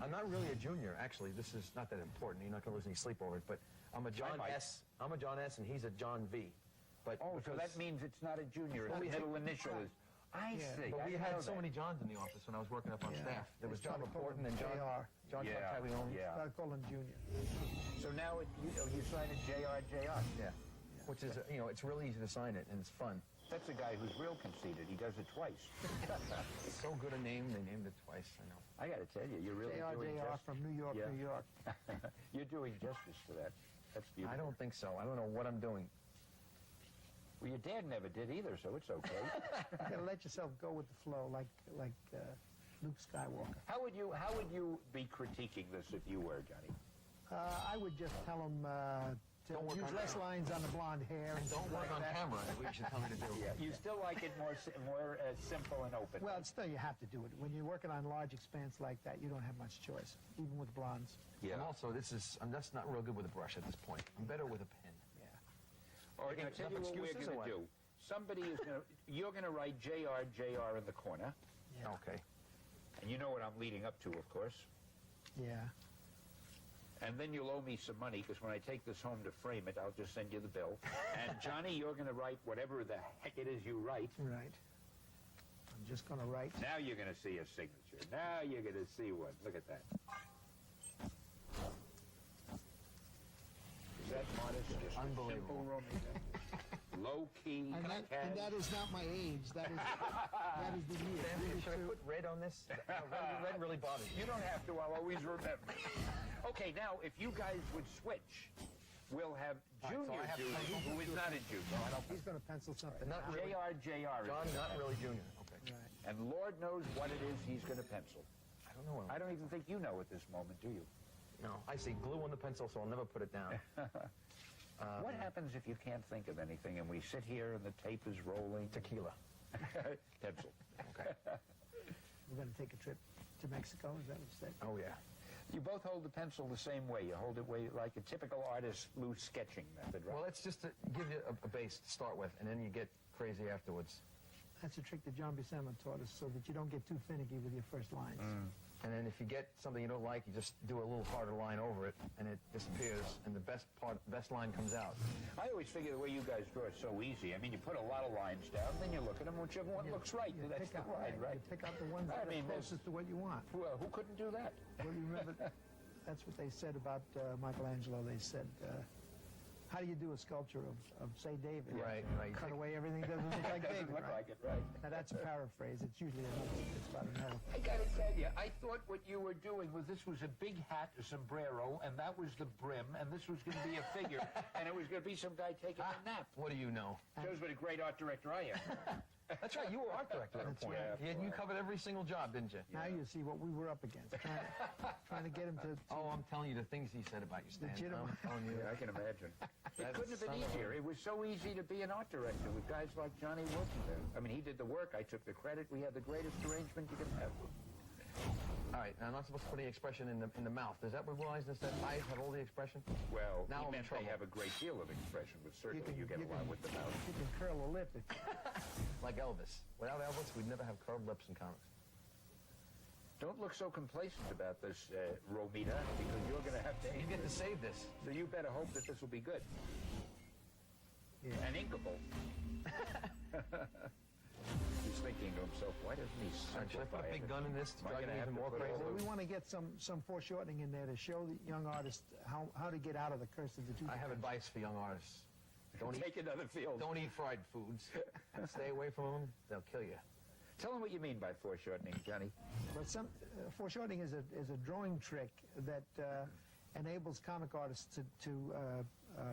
E: I'm not really a junior, actually. This is not that important. You're not going to lose any sleep over it, but I'm a John
A: might.
E: S. I'm a John S. and he's a John V. But
A: Oh, so that means it's not a junior. Its middle initial is... I see.
E: But we
A: I
E: had
A: know
E: so
A: that.
E: many Johns in the office when I was working up on
F: Yeah.
E: staff. There was
F: They
E: John
F: started calling
E: Laporte and then
F: him
E: John
A: Yeah.
E: Taglione.
A: Yeah.
F: I call him Junior.
A: So now you sign it JR.
E: Yeah. Which is, it's real easy to sign it, and it's fun.
A: That's a guy who's real conceited. He does it twice.
E: It's so good a name, they named it twice, I know.
A: I got to tell you, you're really doing
F: JR
A: justice.
F: from New York,
A: Yeah.
F: New York.
A: You're doing justice to that. That's beautiful.
E: I don't think so. I don't know what I'm doing.
A: Well, your dad never did either, so it's okay.
F: You gotta let yourself go with the flow, like Luke Skywalker.
A: How would you be critiquing this if you were, Johnny?
F: I would just tell him to
E: Don't work
F: use
E: on
F: less
E: camera.
F: lines on the blonde hair. And
E: Don't
F: stuff
E: work
F: like
E: on
F: that.
E: camera, is what you should tell me to do.
A: Yeah. You still like it more simple and open.
F: Well, still, you have to do it. When you're working on large expanse like that, you don't have much choice, even with blondes.
A: yeah.
E: And also, I'm just not real good with a brush at this point. I'm better with a pen.
F: Yeah.
A: Or I'll tell you what we're
E: excuses or
A: going to do.
E: what?
A: Somebody is going to... You're going to write JR in the corner.
F: Yeah.
E: Okay.
A: And you know what I'm leading up to, of course.
F: Yeah.
A: And then you'll owe me some money, because when I take this home to frame it, I'll just send you the bill. And Johnny, you're going to write whatever the heck it is you write.
F: Right. I'm just going to write.
A: Now you're going to see a signature. Now you're going to see one. Look at that. Is that modest? Just a
E: Unbelievable.
A: simple Romeo. Low key.
F: And that is not my age. That is the year.
E: Should I put red on this? Red really bothers me.
A: You don't have to. I'll always remember. Okay, now, if you guys would switch, we'll have Junior
E: I have to-
A: Judy, who is not a junior.
F: He's going to pencil something.
E: Not
F: out.
E: really.
A: JR.
E: John, not really junior. Okay.
F: Right.
A: And Lord knows what it is he's going to pencil.
E: I don't know.
A: I don't even think you know at this moment, do you?
E: No, I see glue on the pencil, so I'll never put it down.
A: What happens if you can't think of anything and we sit here and the tape is rolling?
E: Tequila.
A: Pencil.
E: Okay.
F: We're going to take a trip to Mexico. Is that what you said?
E: Oh, yeah.
A: You both hold the pencil the same way. You hold it like a typical artist loose sketching method, right?
E: Well, it's just to give you a base to start with, and then you get crazy afterwards.
F: That's a trick that John Buscema taught us, so that you don't get too finicky with your first lines.
E: And then if you get something you don't like, you just do a little harder line over it, and it disappears, and the best line comes out.
A: I always figure the way you guys draw is so easy. I mean, you put a lot of lines down, then you look at them, whichever one looks right.
F: You
A: That's
F: pick
A: the
F: out,
A: line, right?
F: You pick out the ones that are closest to what you want.
A: Who couldn't do that?
F: Well, you remember, that's what they said about Michelangelo. They said, how do you do a sculpture of say, David?
E: Right.
F: Cut away everything that doesn't look like
A: Doesn't
F: David,
A: look
F: right?
A: like it, right?
F: Now, that's a paraphrase. It's usually it's about an L.
A: I gotta tell you, I thought what you were doing was this was a big hat, a sombrero, and that was the brim, and this was going to be a figure, and it was going to be some guy taking a nap.
E: What do you know?
A: Shows what a great art director I am.
E: That's right, you were art director at a point.
F: right.
E: You covered every single job, didn't you?
F: Now you see what we were up against, trying to get him to
E: Oh, I'm telling you the things he said about you, Stan.
F: Legitimate.
E: I'm telling you.
A: Yeah, I can imagine. It
E: That's
A: couldn't have been
E: son of a-
A: easier. It was so easy to be an art director with guys like Johnny working there. I mean, he did the work. I took the credit. We had the greatest arrangement you could have.
E: All right, now I'm not supposed to put any expression in the mouth. Does that realize this, that eyes have all the expression?
A: Well,
E: Now I'm
A: he
E: in
A: meant
E: trouble.
A: they have a great deal of expression, but certainly you get a lot with the mouth.
F: You can curl a lip.
E: Like Elvis. Without Elvis, we'd never have curved lips in comics.
A: Don't look so complacent about this, Romita, because you're going to have to
E: You
A: ink
E: get to
A: this.
E: save this.
A: So you better hope that this will be good.
F: Yeah.
A: And inkable. He's thinking to himself, why doesn't he
E: All right, should I
A: simplify
E: put a big
A: it?
E: gun in this to
A: Am I
E: drive
A: gonna
E: you
A: have
E: even
A: to
E: more
A: put
E: crazy?
A: all
F: Well, we want to get some foreshortening in there to show the young artist how to get out of the curse of the two.
E: I have advice for young artists. Don't eat,
A: Take another field.
E: don't eat fried foods. Stay away from them. They'll kill you.
A: Tell him what you mean by foreshortening, Johnny.
F: But foreshortening is a drawing trick that enables comic artists to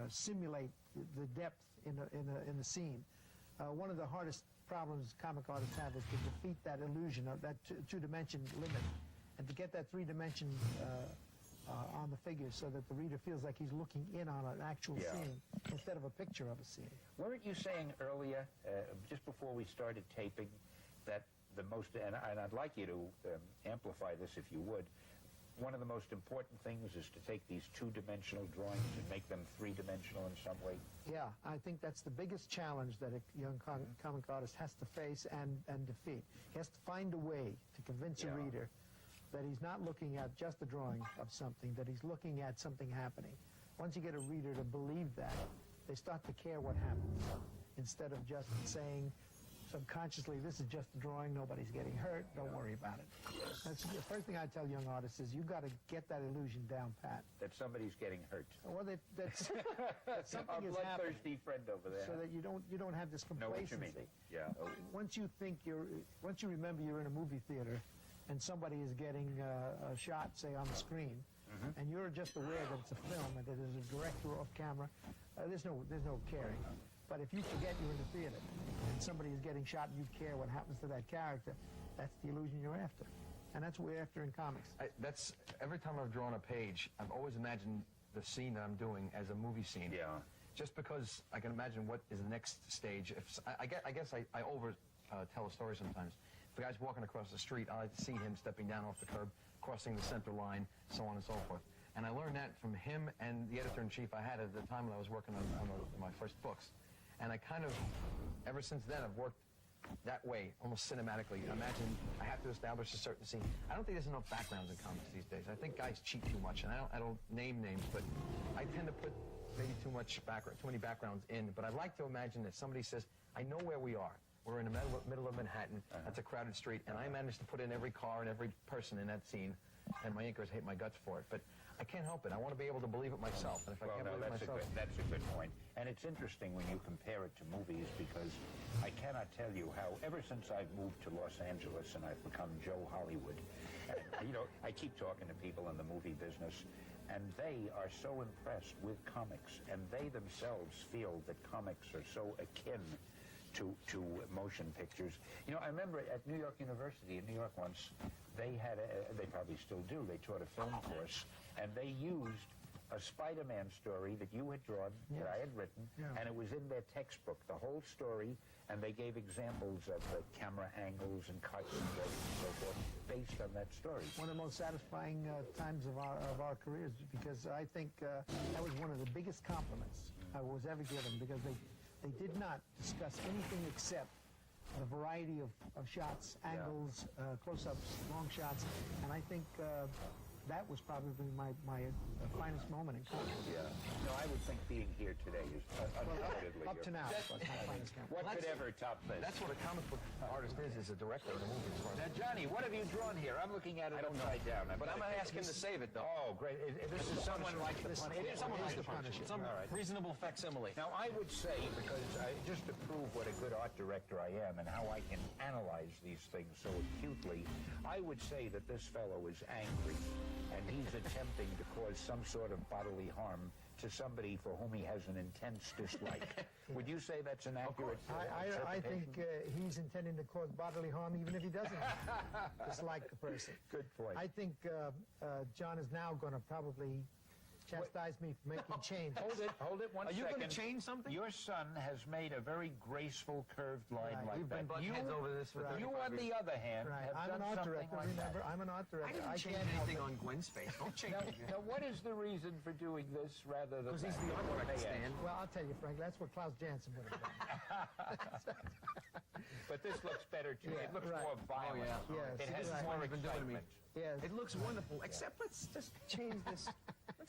F: simulate the depth in the scene. One of the hardest problems comic artists have is to defeat that illusion of that two-dimension limit, and to get that three-dimension on the figure so that the reader feels like he's looking in on an actual
A: Yeah.
F: scene instead of a picture of a scene.
A: Weren't you saying earlier, just before we started taping, that the most, and I'd like you to amplify this if you would, one of the most important things is to take these two-dimensional drawings and make them three-dimensional in some way?
F: Yeah, I think that's the biggest challenge that a young comic artist has to face and defeat. He has to find a way to convince a
A: Yeah.
F: reader that he's not looking at just a drawing of something, that he's looking at something happening. Once you get a reader to believe that, they start to care what happens, instead of just saying subconsciously, this is just a drawing, nobody's getting hurt, don't worry about it. That's the first thing I tell young artists is you've got to get that illusion down pat.
A: That somebody's getting hurt.
F: Well, that's that something
A: Our
F: is happening,
A: bloodthirsty friend over there.
F: so that you don't have this
A: Know what you
F: complacency.
A: mean? Yeah.
F: Once you remember you're in a movie theater and somebody is getting a shot, say, on the screen, and you're just aware that it's a film and that there's a director off camera, there's no caring. But if you forget you're in the theater and somebody is getting shot and you care what happens to that character, that's the illusion you're after. And that's what we're after in comics.
E: That's every time I've drawn a page, I've always imagined the scene that I'm doing as a movie scene.
A: Yeah.
E: Just because I can imagine what is the next stage. I guess I over tell a story sometimes. If a guy's walking across the street, I like to see him stepping down off the curb, crossing the center line, so on and so forth. And I learned that from him and the editor-in-chief I had at the time when I was working on my first books. And I kind of, ever since then, I've worked that way, almost cinematically. Imagine I have to establish a certain scene. I don't think there's enough backgrounds in comics these days. I think guys cheat too much, and I don't name names, but I tend to put maybe too many backgrounds in. But I like to imagine that somebody says, I know where we are. We're in the middle of Manhattan. That's a crowded street, and I managed to put in every car and every person in that scene, and my inkers hate my guts for it. But I can't help it. I want to be able to believe it myself. And if I can't believe it myself...
A: That's a good point. And it's interesting when you compare it to movies, because I cannot tell you how, ever since I've moved to Los Angeles and I've become Joe Hollywood, and, I keep talking to people in the movie business, and they are so impressed with comics, and they themselves feel that comics are so akin to motion pictures. I remember at New York University in New York once, they probably still do, they taught a film course, and they used a Spider-Man story that you had drawn, that I had written, and it was in their textbook, the whole story, and they gave examples of the camera angles and cuts and breaks and so forth based on that story.
F: One of the most satisfying times of our careers, because I think that was one of the biggest compliments I was ever given, because they did not discuss anything except the variety of shots, angles, close-ups, long shots, and I think that was probably my finest moment in comics.
A: Yeah. No, I would think being here today is undoubtedly
F: Up to now, that's my finest moment.
A: What could ever top this?
E: That's what a comic book artist is a director in a movie. As far as
A: Now, Johnny, what have you drawn here? I'm looking at it upside down.
E: but I'm going to ask him to save it, though.
A: Oh, great. This is someone like the Punisher.
E: It is someone like the Punisher. Some
A: All right.
E: reasonable facsimile.
A: Now, I would say, because just to prove what a good art director I am and how I can analyze these things so acutely, I would say that this fellow is angry, and he's attempting to cause some sort of bodily harm to somebody for whom he has an intense dislike. Would you say that's an accurate
F: I think
A: interpretation?
F: he's intending to cause bodily harm even if he doesn't dislike the person.
A: Good point.
F: I think John is now going to probably chastise me for making changes.
A: Hold it 1
E: Are you
A: second.
E: going to change something?
A: Your son has made a very graceful curved line
F: Right.
A: like
E: We've
A: that.
E: been butting heads over this for 35
A: You, on the
E: years.
A: other hand,
F: Right.
A: have
F: I'm
A: done
F: an art
A: something
F: director,
A: like
F: remember?
A: that.
F: I'm an art director.
E: I didn't change
F: can't help
E: anything
F: it.
E: on Gwen's face. Don't change it.
A: Now, what is the reason for doing this rather than
E: Because he's the art director, Stan.
F: Well, I'll tell you, Frank, that's what Klaus Janson would have done.
A: But this looks better, too.
F: Yeah,
A: It looks
F: right.
A: more violent.
E: Oh, yeah.
F: Yes,
A: It has
F: right.
A: more
E: What you've been doing to me.
A: excitement.
F: Yes.
E: It looks wonderful, except let's just change this.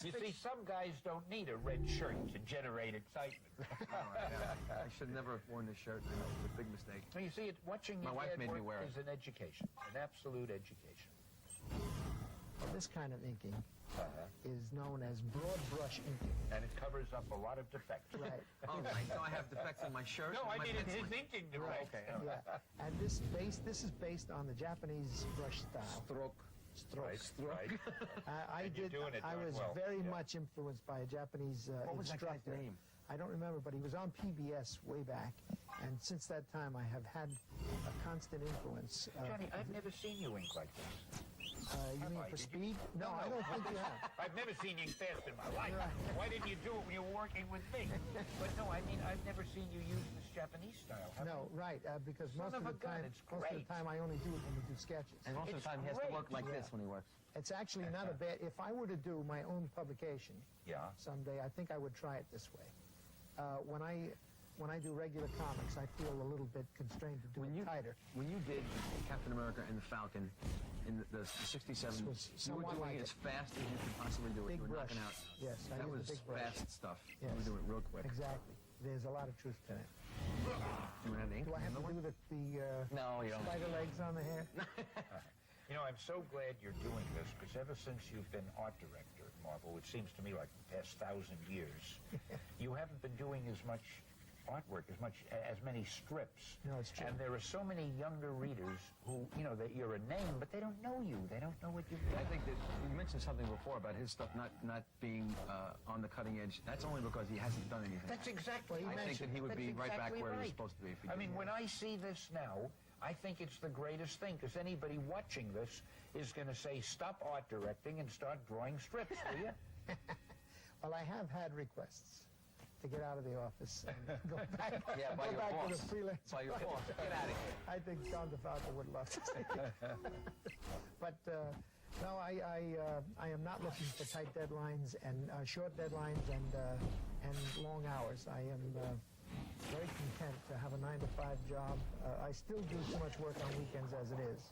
A: You see, some guys don't need a red shirt to generate excitement.
E: I should never have worn this shirt. I know, it was a big mistake.
A: So you see, watching
E: My
A: your
E: wife
A: dad
E: made me
A: work
E: wear it.
A: is an education, an absolute education.
F: This kind of inking is known as broad brush inking.
A: And it covers up a lot of defects.
F: Right.
E: All right, so I have defects in my shirt.
A: No,
E: and
A: I
E: my
A: mean in his
E: penciling.
A: inking
E: Right,
A: defects.
E: okay.
F: Yeah. And this is based on the Japanese brush style.
E: Stroke.
A: Right, right.
F: I
A: And you're
F: did.
A: doing it
F: I
A: darn
F: was
A: well.
F: very
A: Yeah.
F: much influenced by a Japanese
E: What was that guy's
F: instructor.
E: name?
F: I don't remember, but he was on PBS way back, and since that time I have had a constant influence.
A: Johnny, I've never seen you ink like this.
F: You mean
A: I?
F: for
A: Did
F: speed? No, I don't think you have.
A: I've never seen you fast in my life.
F: Right.
A: Why didn't you do it when you were working with me? But no, I mean, I've never seen you use this Japanese style. have
F: No, right, because
A: Son
F: most of
A: of a
F: the
A: gun,
F: time,
A: it's
F: most of
A: great.
F: the time I only do it when we do sketches.
E: And most of
A: It's
E: the time he has to
A: great.
E: work like this
F: Yeah.
E: when he works.
F: It's actually not a bad. If I were to do my own publication
A: Yeah.
F: someday, I think I would try it this way. When I do regular comics, I feel a little bit constrained to do it tighter.
E: When you did Captain America and the Falcon in the 67,
F: This was
E: you were
F: somewhat
E: doing
F: like
E: it as fast as you could possibly do it.
F: Big
E: You were
F: brush.
E: knocking out.
F: Yes, I
E: that
F: used a
E: was
F: big brush.
E: fast stuff.
F: Yes.
E: You were doing it real quick.
F: Exactly. There's a lot of truth to that.
E: You want ink?
F: Do I have to do the
E: No, you don't.
F: spider legs on the hair?
A: You know, I'm so glad you're doing this because ever since you've been art director at Marvel, which seems to me like the past 1,000 years, you haven't been doing as much artwork, as many strips.
F: No, it's true.
A: And there are so many younger readers who, you know, that you're a name, but they don't know you. They don't know what you've
E: I
A: done.
E: think that you mentioned something before about his stuff not being on the cutting edge. That's only because he hasn't done anything.
A: That's exactly
E: I think that he would be right back where he was
A: right.
E: supposed to be if he
A: I mean,
E: didn't.
A: when I see this now, I think it's the greatest thing because anybody watching this is going to say, stop art directing and start drawing strips, will you?
F: Well, I have had requests to get out of the office and go back,
E: Yeah, by
F: go
E: your
F: back to
E: boss.
F: the freelance.
E: By your boss. Get out of here.
F: I think John DeFalco would love to see it. But no, I am not looking for tight deadlines and short deadlines and long hours. I am very content to have a 9-to-5 job. I still do too much work on weekends as it is.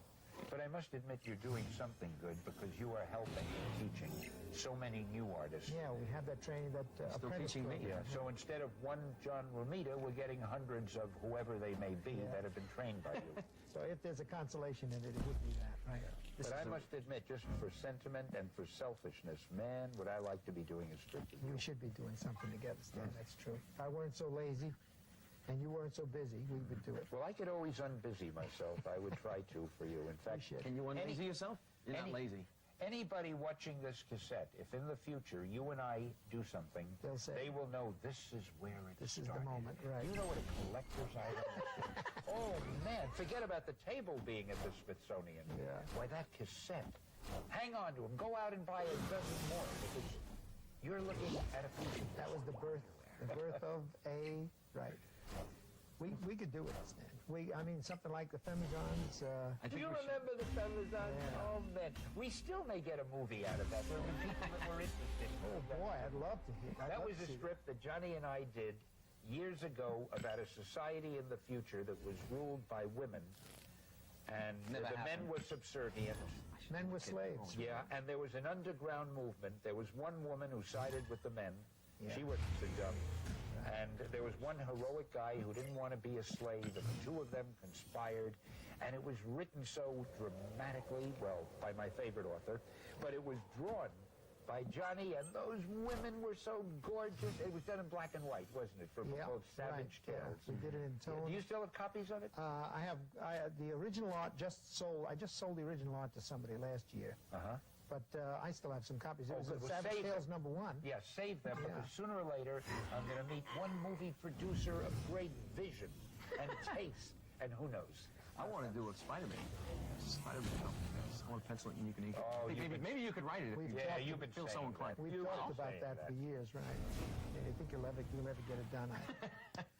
A: But I must admit you're doing something good because you are helping and teaching so many new artists.
F: Yeah, we have that training, that
E: Still
F: apprentice
E: teaching me.
F: program.
A: Yeah, so instead of one John Romita, we're getting hundreds of whoever they may be that have been trained by you.
F: So if there's a consolation in it, it would be that, right?
A: But I must admit, just for sentiment and for selfishness, man, would I like to be doing a strip with you.
F: We should be doing something together, Stan. That's true. If I weren't so lazy and you weren't so busy, we would do it.
A: Well, I could always unbusy myself. I would try to for you. In fact,
F: Appreciate it.
E: Can you unlazy
A: Any-
E: yourself? You're not lazy.
A: Anybody watching this cassette, if in the future you and I do something,
F: They'll say,
A: they will know this is where it
F: this is
A: started.
F: the moment, right?
A: You know what a collector's item is? Oh, man, forget about the table being at the Smithsonian.
F: Yeah.
A: Why, that cassette. Hang on to them. Go out and buy a dozen more because you're looking at a future.
F: That was the birth of a, right. We could do it, Stan. I mean, something like the Femizons.
E: I
A: Do
E: think
A: you
E: we should-
A: remember the Femizons?
F: Yeah.
A: Oh, man. We still may get a movie out of that. There will be people that were interested.
F: Oh, boy, I'd love to hear
A: That
F: love
A: was
F: to
A: a
F: see
A: strip that Johnny and I did years ago about a society in the future that was ruled by women. And
E: Never
A: the men
E: happened.
A: were subservient.
F: Men were slaves.
A: Yeah, and there was an underground movement. There was one woman who sided with the men.
F: Yeah.
A: She wasn't so dumb. And there was one heroic guy who didn't want to be a slave, and the two of them conspired. And it was written so dramatically, well, by my favorite author, but it was drawn by Johnny, and those women were so gorgeous. It was done in black and white, wasn't it, for a book
F: Yeah,
A: called Savage
F: right, yeah.
A: Tales?
F: We did it in tone.
A: Do you still have copies of it?
F: I have the original art just sold. I just sold the original art to somebody last year.
A: Uh-huh.
F: but I still have some copies. It
A: Oh,
F: was
A: good.
F: a
A: Well,
F: Savage
A: save
F: Tales
A: them.
F: #1.
A: Yeah, save them,
F: Yeah.
A: because sooner or later I'm going to meet one movie producer of great vision and taste, and who knows.
E: I want to do a Spider-Man. Spider-Man film. I want to pencil it and you can ink it.
A: Oh,
E: Maybe you could write it if you
A: Yeah, you've been
E: feel so
A: saying
E: inclined.
A: that.
F: We've
A: You
F: talked
A: will
F: about
A: say
F: that for years, right? I think you'll ever get it done.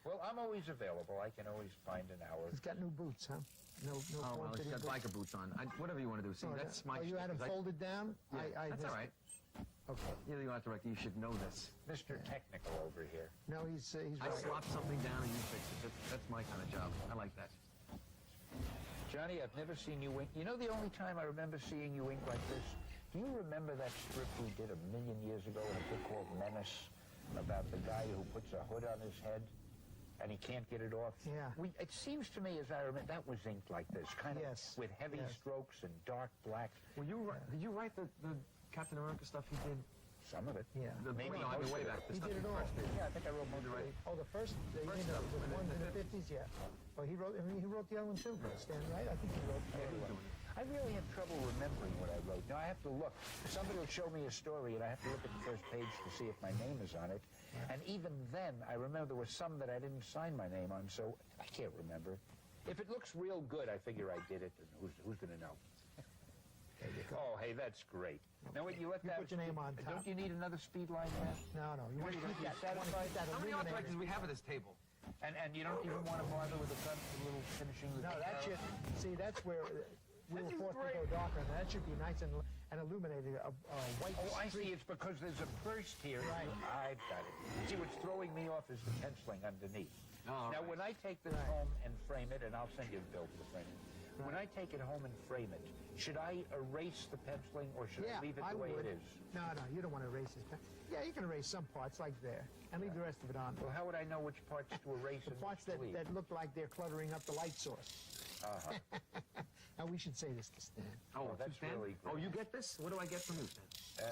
A: Well, I'm always available. I can always find an hour.
F: He's got new boots, huh? No
E: Oh, well,
F: form
E: he's
F: fitting
E: got
F: boots.
E: biker boots on. Whatever you want to do. See, that's my...
F: Oh, you had him
E: shtick, 'cause
F: folded down?
E: Yeah,
F: I
E: that's
F: missed
E: all right.
F: it. Okay.
E: You're the art director. You should know this.
A: Mr. Technical over here.
F: No, he's
E: I
F: right.
E: slop something down and you fix it. That's my kind of job. I like that.
A: Johnny, I've never seen you wink. You know the only time I remember seeing you wink like this? Do you remember that strip we did 1,000,000 years ago in a book called Menace about the guy who puts a hood on his head and he can't get it off?
F: Yeah.
A: It seems to me, as I remember, that was inked like this, kind of
F: Yes.
A: with heavy
F: Yes.
A: strokes and dark black.
E: Did you write the Captain America stuff he did?
A: Some of it.
F: Yeah.
A: Maybe
E: No, I mean
A: most
E: way
A: of it.
E: back. The
F: He
E: stuff
F: did it
E: you
F: all.
E: first did.
A: Yeah, I think I wrote most of it.
F: Oh, the first
E: First stuff,
F: the
E: and
F: one
E: then
F: in the
E: the
F: 50s, yeah. Well, he wrote the other one too, Stan, right? I think he wrote
A: I really have trouble remembering what I wrote. Now I have to look. Somebody will show me a story, and I have to look at the first page to see if my name is on it. And even then, I remember there were some that I didn't sign my name on, so I can't remember. If it looks real good, I figure I did it, and who's going to know? Oh, hey, that's great. Now, what you let
F: You
A: that...
F: put your name on top.
A: Don't you need another speed line there?
F: No. You want to keep that.
A: satisfied?
F: That
E: How many art
F: illuminated.
E: directors we have at this table?
A: And you don't even want to bother with the little finishing...
F: No, that should, see, that's where we were forced to go darker, and that should be nice and illuminated, a white
A: Oh, I
F: streak.
A: see. It's because there's a burst here.
F: Right.
A: I've got it. See, what's throwing me off is the penciling underneath.
E: Oh,
A: Now,
E: right.
A: when I take this home and frame it, and I'll send you a bill for the framing. When I take it home and frame it, should I erase the penciling or should I leave it the way
F: would.
A: it is?
F: No, you don't want to erase this. Yeah, you can erase some parts like there, and leave the rest of it on.
A: Well, how would I know which parts to erase
F: The
A: and
F: parts
A: which to leave?
F: that look like they're cluttering up the light source. Now, we should say this to Stan.
E: Oh,
A: that's
E: Stan?
A: really
E: Oh,
A: great.
E: you get this? What do I get from you, Stan?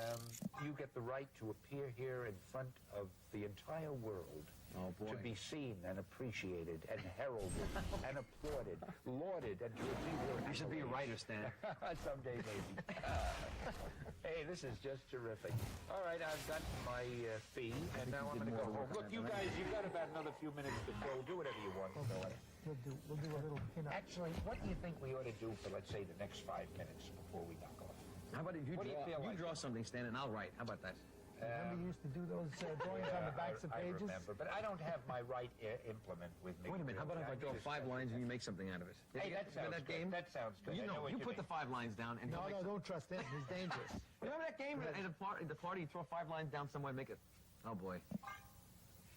A: You get the right to appear here in front of the entire world.
E: Oh, boy.
A: To be seen and appreciated and heralded and applauded, lauded, and to receive your
E: You should be a
A: accolades.
E: writer, Stan.
A: Someday, maybe. Hey, this is just terrific. All right, I've got my fee, and now I'm going to go home. Look, you guys, you've got about another few minutes to fill. Do whatever you want.
F: We'll do a little pin-up.
A: Actually, what do you think we ought to do for, let's say, the next 5 minutes before we knock off?
E: How about if you
A: What do you
E: draw,
A: feel like?
E: draw something, Stan, and I'll write. How about that?
F: Remember you used to do those drawings on the backs of
A: I
F: pages?
A: remember, but I don't have my right implement with me.
E: Wait a minute. How about if I draw 5 lines and you make something out of it?
A: Hey,
E: Did you
A: that
E: get
A: sounds
E: that
A: good.
E: game?
A: That sounds good.
E: You
A: I
E: know,
A: what
E: you put
A: mean.
E: the 5 lines down and
F: No,
E: he'll make
F: don't trust him. He's dangerous.
E: Remember that game at the party? You throw 5 lines down somewhere and make it. Oh boy.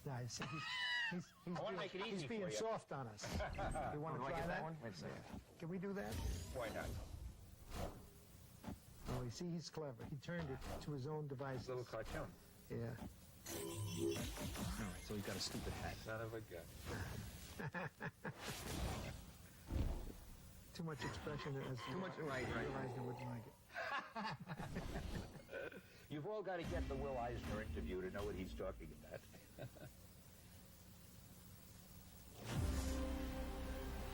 F: No, he's
A: I wanna make it
F: he's
A: easy
F: being
A: for you.
F: soft on us. You want
E: Do
F: to
E: I
F: try
E: get
F: that?
E: that one? Wait a second.
F: Can we do that?
A: Why not?
F: Oh, you see, he's clever. He turned it to his own devices.
A: Little cartoon.
F: Yeah.
E: All right. So he's got a stupid hat.
A: Son of a gun.
F: Too much expression.
E: Too much. Right.
F: Realized he wouldn't like it.
A: You've all got to get the Will Eisner interview to know what he's talking about.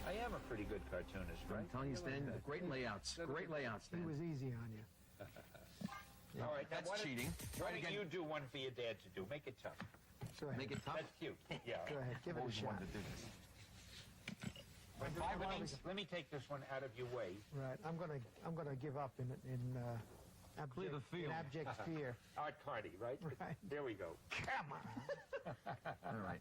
A: I am a pretty good cartoonist, right?
E: I'm telling you, Stan. Great layouts. Great layouts,
F: He
E: Stan.
F: was easy on you.
A: All right, now
E: That's
A: why don't-
E: cheating.
A: Why
E: Try it
A: don't
E: again.
A: you do one for your dad to do? Make it tough.
F: Go ahead.
E: Make it tough.
A: That's cute. Yeah.
F: Go ahead. Give it a
E: Always
F: shot.
E: wanted to do this.
A: Let me take this one out of your way.
F: Right. I'm gonna give up in
E: Clear the
F: abject, in
E: field.
F: abject fear.
A: Art Cardi, right?
F: Right.
A: There we go.
F: Come on.
E: All right.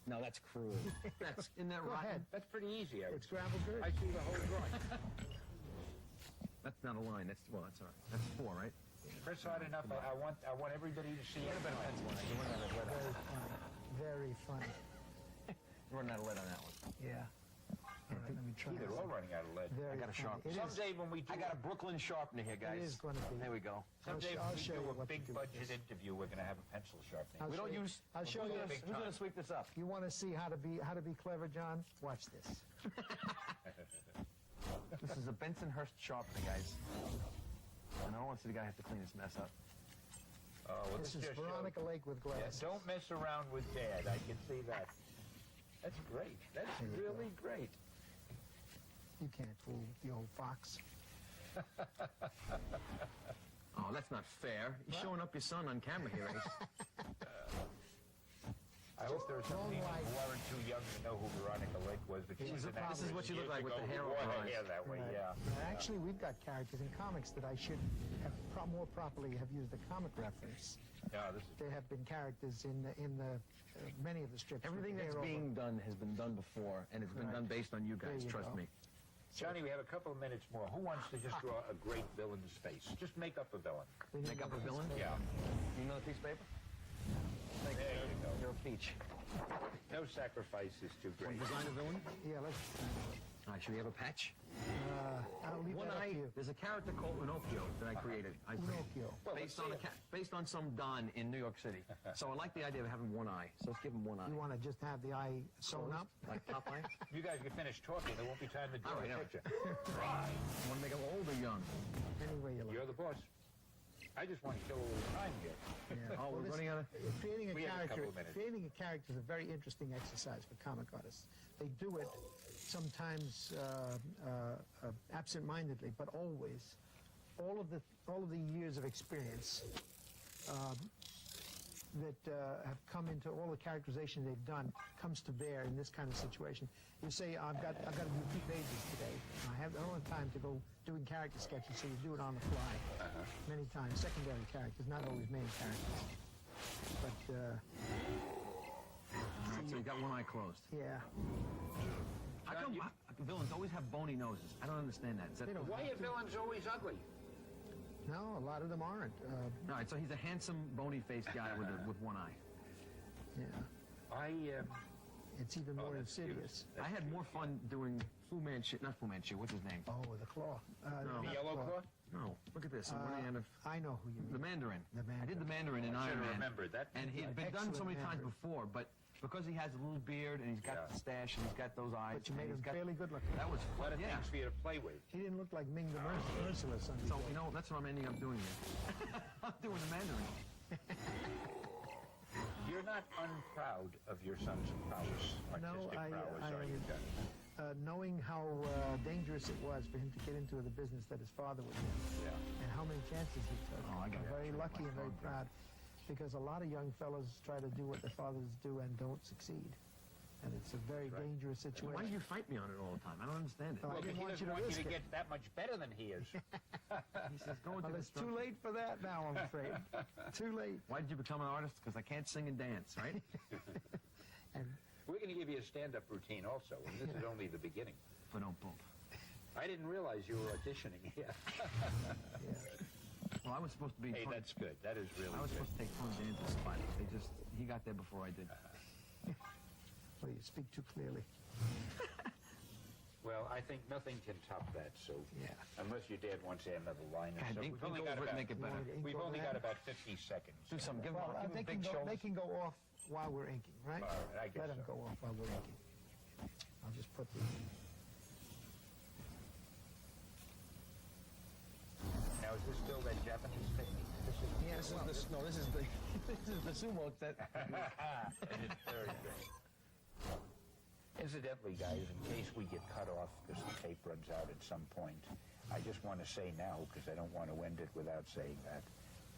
E: No, that's cruel. Isn't that
F: Go
E: rotten?
F: ahead.
A: That's pretty easy. I
F: It's gravel dirt.
A: see the whole drawing.
E: That's not a line. That's well. That's all right. That's 4, right?
A: Press hard enough. I want everybody to see it.
F: Very funny.
E: We're running out of lead on that one.
F: Yeah. All right, let me try
A: They're
F: this.
A: all running out of lead.
F: Very
E: I got a
F: funny.
E: sharp-
F: It is-
A: Someday when we do,
E: I got a Brooklyn sharpener here, guys.
F: is gonna be.
E: There we go.
A: someday
F: I'll
A: when we
F: show
A: do
F: you
A: a
F: what to
A: big
F: do with
A: budget
F: this.
A: interview, we're going to have a pencil sharpening.
F: I'll
E: We
F: show
E: don't
F: you-
E: use.
F: I'll show
E: who's
F: you.
E: gonna-
A: big
E: Who's going
A: time.
E: to sweep this up?
F: You want to see how to be clever, John? Watch this.
E: This is a Bensonhurst sharpener, guys. And I don't want to see the guy have to clean this mess up.
A: Oh, well,
F: This is
A: just shows-
F: Veronica Lake with
A: Yeah,
F: glass.
A: don't mess around with Dad. I can see that. That's great. That's really great.
F: You can't fool the old fox.
E: Oh, that's not fair. You're showing up your son on camera here, Ace.
D: I hope there were some people who weren't too young to know who Veronica Lake was, but she's an actress.
E: This is what you look like with the hair
D: who
E: over
D: wore
E: her
D: her
E: eyes.
D: hair that way,
F: Right.
D: yeah.
F: Actually, we've got characters in comics that I should have more properly have used the comic reference.
D: Yeah, this is
F: There have been characters in the many of the strips.
E: Everything
F: with
E: that's
F: hair over.
E: being done has been done before, and it's been
F: Right.
E: done based on you
F: There
E: guys,
F: you
E: trust
F: go.
E: me.
D: Johnny, we have a couple of minutes more. Who wants to just draw a great villain's face? Just make up a villain.
F: We need
E: Make up a
F: to-
E: villain?
D: Yeah.
E: You know the piece of paper? Thank
D: There you go.
E: You're a peach.
D: No sacrifice is too great.
E: Design a villain?
F: Yeah, let's.
E: All right, should we have a patch?
F: I'll leave
E: One
F: that up
E: eye.
F: to you.
E: There's a character called Pinocchio that I created.
F: Pinocchio.
D: Well,
E: Based
D: let's
E: on
D: see it.
E: based on some Don in New York City. So I like the idea of having one eye. So let's give him one eye.
F: You want to just have the eye sewn up?
E: Like Popeye?
D: You guys can finish talking. There won't be time to draw
E: All right,
D: a
E: all right.
D: picture.
E: You want to make him old or young?
F: Any way you like.
D: You're the boss. I just want to kill a little time here.
F: Yeah.
E: Oh, we're
F: this-
E: running out of...
F: Creating a
D: We have a
F: character.
D: couple of minutes.
F: Creating a character is a very interesting exercise for comic artists. They do it sometimes absent-mindedly, but always. All of the years of experience that have come into all the characterization they've done comes to bear in this kind of situation. You say, I've got to do 2 pages today. I don't have time to go doing character sketches, so you do it on the fly. Many times, secondary characters, not always main characters. But
E: All right, so you got one eye closed.
F: yeah,
E: How come villains always have bony noses? I don't understand that. Is that
F: They don't.
D: Why are villains always ugly?
F: no, a lot of them aren't.
E: All right, so he's a handsome, bony-faced guy with one eye.
F: Yeah, it's even more
D: that's cute.
F: insidious.
E: I had more fun doing Fu Manchu, not Fu Manchu, what's his name?
F: Oh, the claw.
E: No.
D: The
F: not
D: yellow claw?
E: No, look at this. I'm running out of...
F: I know who you
E: The
F: mean.
E: Mandarin.
F: The
E: I did the Mandarin in
D: I
E: Iron
D: should have
E: Man.
D: remembered that.
E: And he had been done so many
F: Excellent
E: times
F: Mandarin.
E: before, but because he has a little beard and he's got
D: Yeah.
E: the stash and he's got those eyes...
F: But you made
E: and
F: him
E: he's got,
F: fairly good looking.
E: That was
D: A lot
E: fun,
D: of
E: yeah.
D: things for you to play with.
F: He didn't look like Ming the Merciless on
E: So, you know, that's what I'm ending up doing here. I'm doing the Mandarin.
D: You're not unproud of your son's prowess,
F: No,
D: artistic prowess, are you, Johnny?
F: knowing how dangerous it was for him to get into the business that his father was in,
D: Yeah.
F: and how many chances he took.
E: Oh, I got
F: I'm
E: it.
F: very lucky and very proud, because a lot of young fellows try to do what their fathers do and don't succeed. And it's a very dangerous situation.
E: Why do you fight me on it all the time? I don't understand it.
F: Oh, I
D: Well,
F: didn't
D: he
F: want
D: doesn't
F: you to
D: want you
F: risk
D: to
F: it.
D: get that much better than he is.
E: He says, go into
F: Well, it's too late for that now, I'm afraid. Too late.
E: Why did you become an artist? Because I can't sing and dance, right?
F: And
D: We're going to give you a stand-up routine also, and this is only the beginning.
E: But don't bump.
D: I didn't realize you were auditioning yet.
E: Well, I was supposed to be...
D: Hey,
E: Tony-
D: that's good. That is really
E: I was
D: good.
E: supposed to take Tony Danza's spot. He got there before I did.
F: well, you speak too clearly.
D: Well, I think nothing can top that, so
F: Yeah.
D: unless your dad wants to add another line or
E: God,
D: so.
E: ink
D: We've only
E: over
D: got
E: it,
D: about,
E: make it better.
D: we've only got about 50 seconds.
E: Do something. Give him,
F: Well,
E: give him
F: they
E: big
F: can
E: shoulders.
F: go off while we're inking, right?
D: All right, I guess
F: Let them
D: so.
F: go off while we're inking. I'll just put the...
D: Now, is this still that Japanese technique? This is
F: Yes, well,
E: This is the this is the sumo set.
D: very good. Incidentally, guys, in case we get cut off because the tape runs out at some point, I just want to say now, because I don't want to end it without saying that,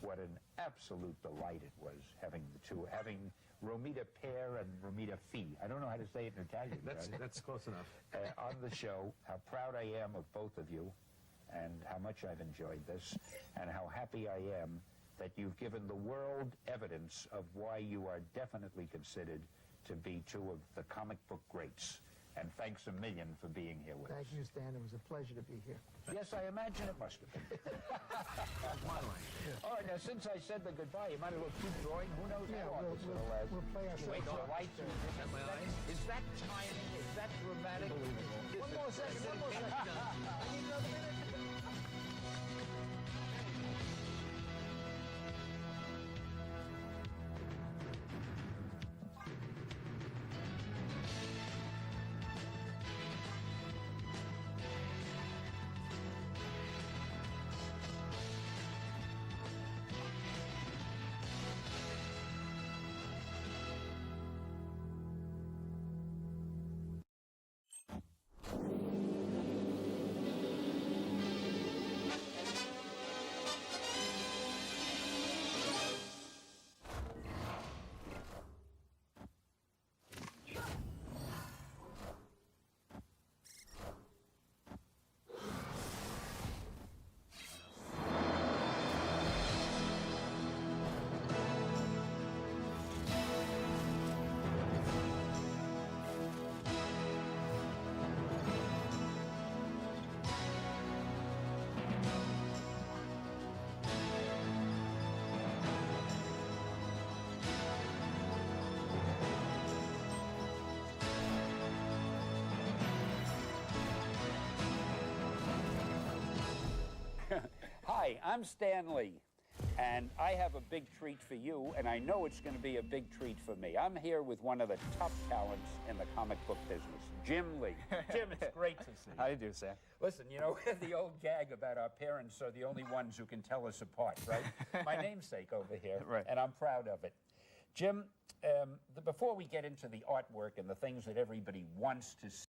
D: what an absolute delight it was having Romita Pear and Romita Fee. I don't know how to say it in Italian. Johnny.
E: That's close enough.
D: On the show, how proud I am of both of you, and how much I've enjoyed this, and how happy I am that you've given the world evidence of why you are definitely considered to be two of the comic book greats. And thanks a million for being here with
F: Thank
D: us.
F: you, Stan. It was a pleasure to be here.
D: Yes, I imagine it must have been. All right, now, since I said the goodbye, you might as well keep drawing. Who knows
F: Yeah,
D: how long this will last.
F: we'll play ourselves
D: Wait, the
F: off.
D: lights are... Is that timing? Is that dramatic?
F: One more second, one more second. I need another minute.
A: Hi, I'm Stan Lee, and I have a big treat for you, and I know it's going to be a big treat for me. I'm here with one of the top talents in the comic book business, Jim Lee. Jim, it's great to see you.
G: How do you do, Sam?
A: Listen, you know, the old gag about our parents are the only ones who can tell us apart, right? My namesake over here,
G: Right.
A: and I'm proud of it. Jim, before we get into the artwork and the things that everybody wants to see,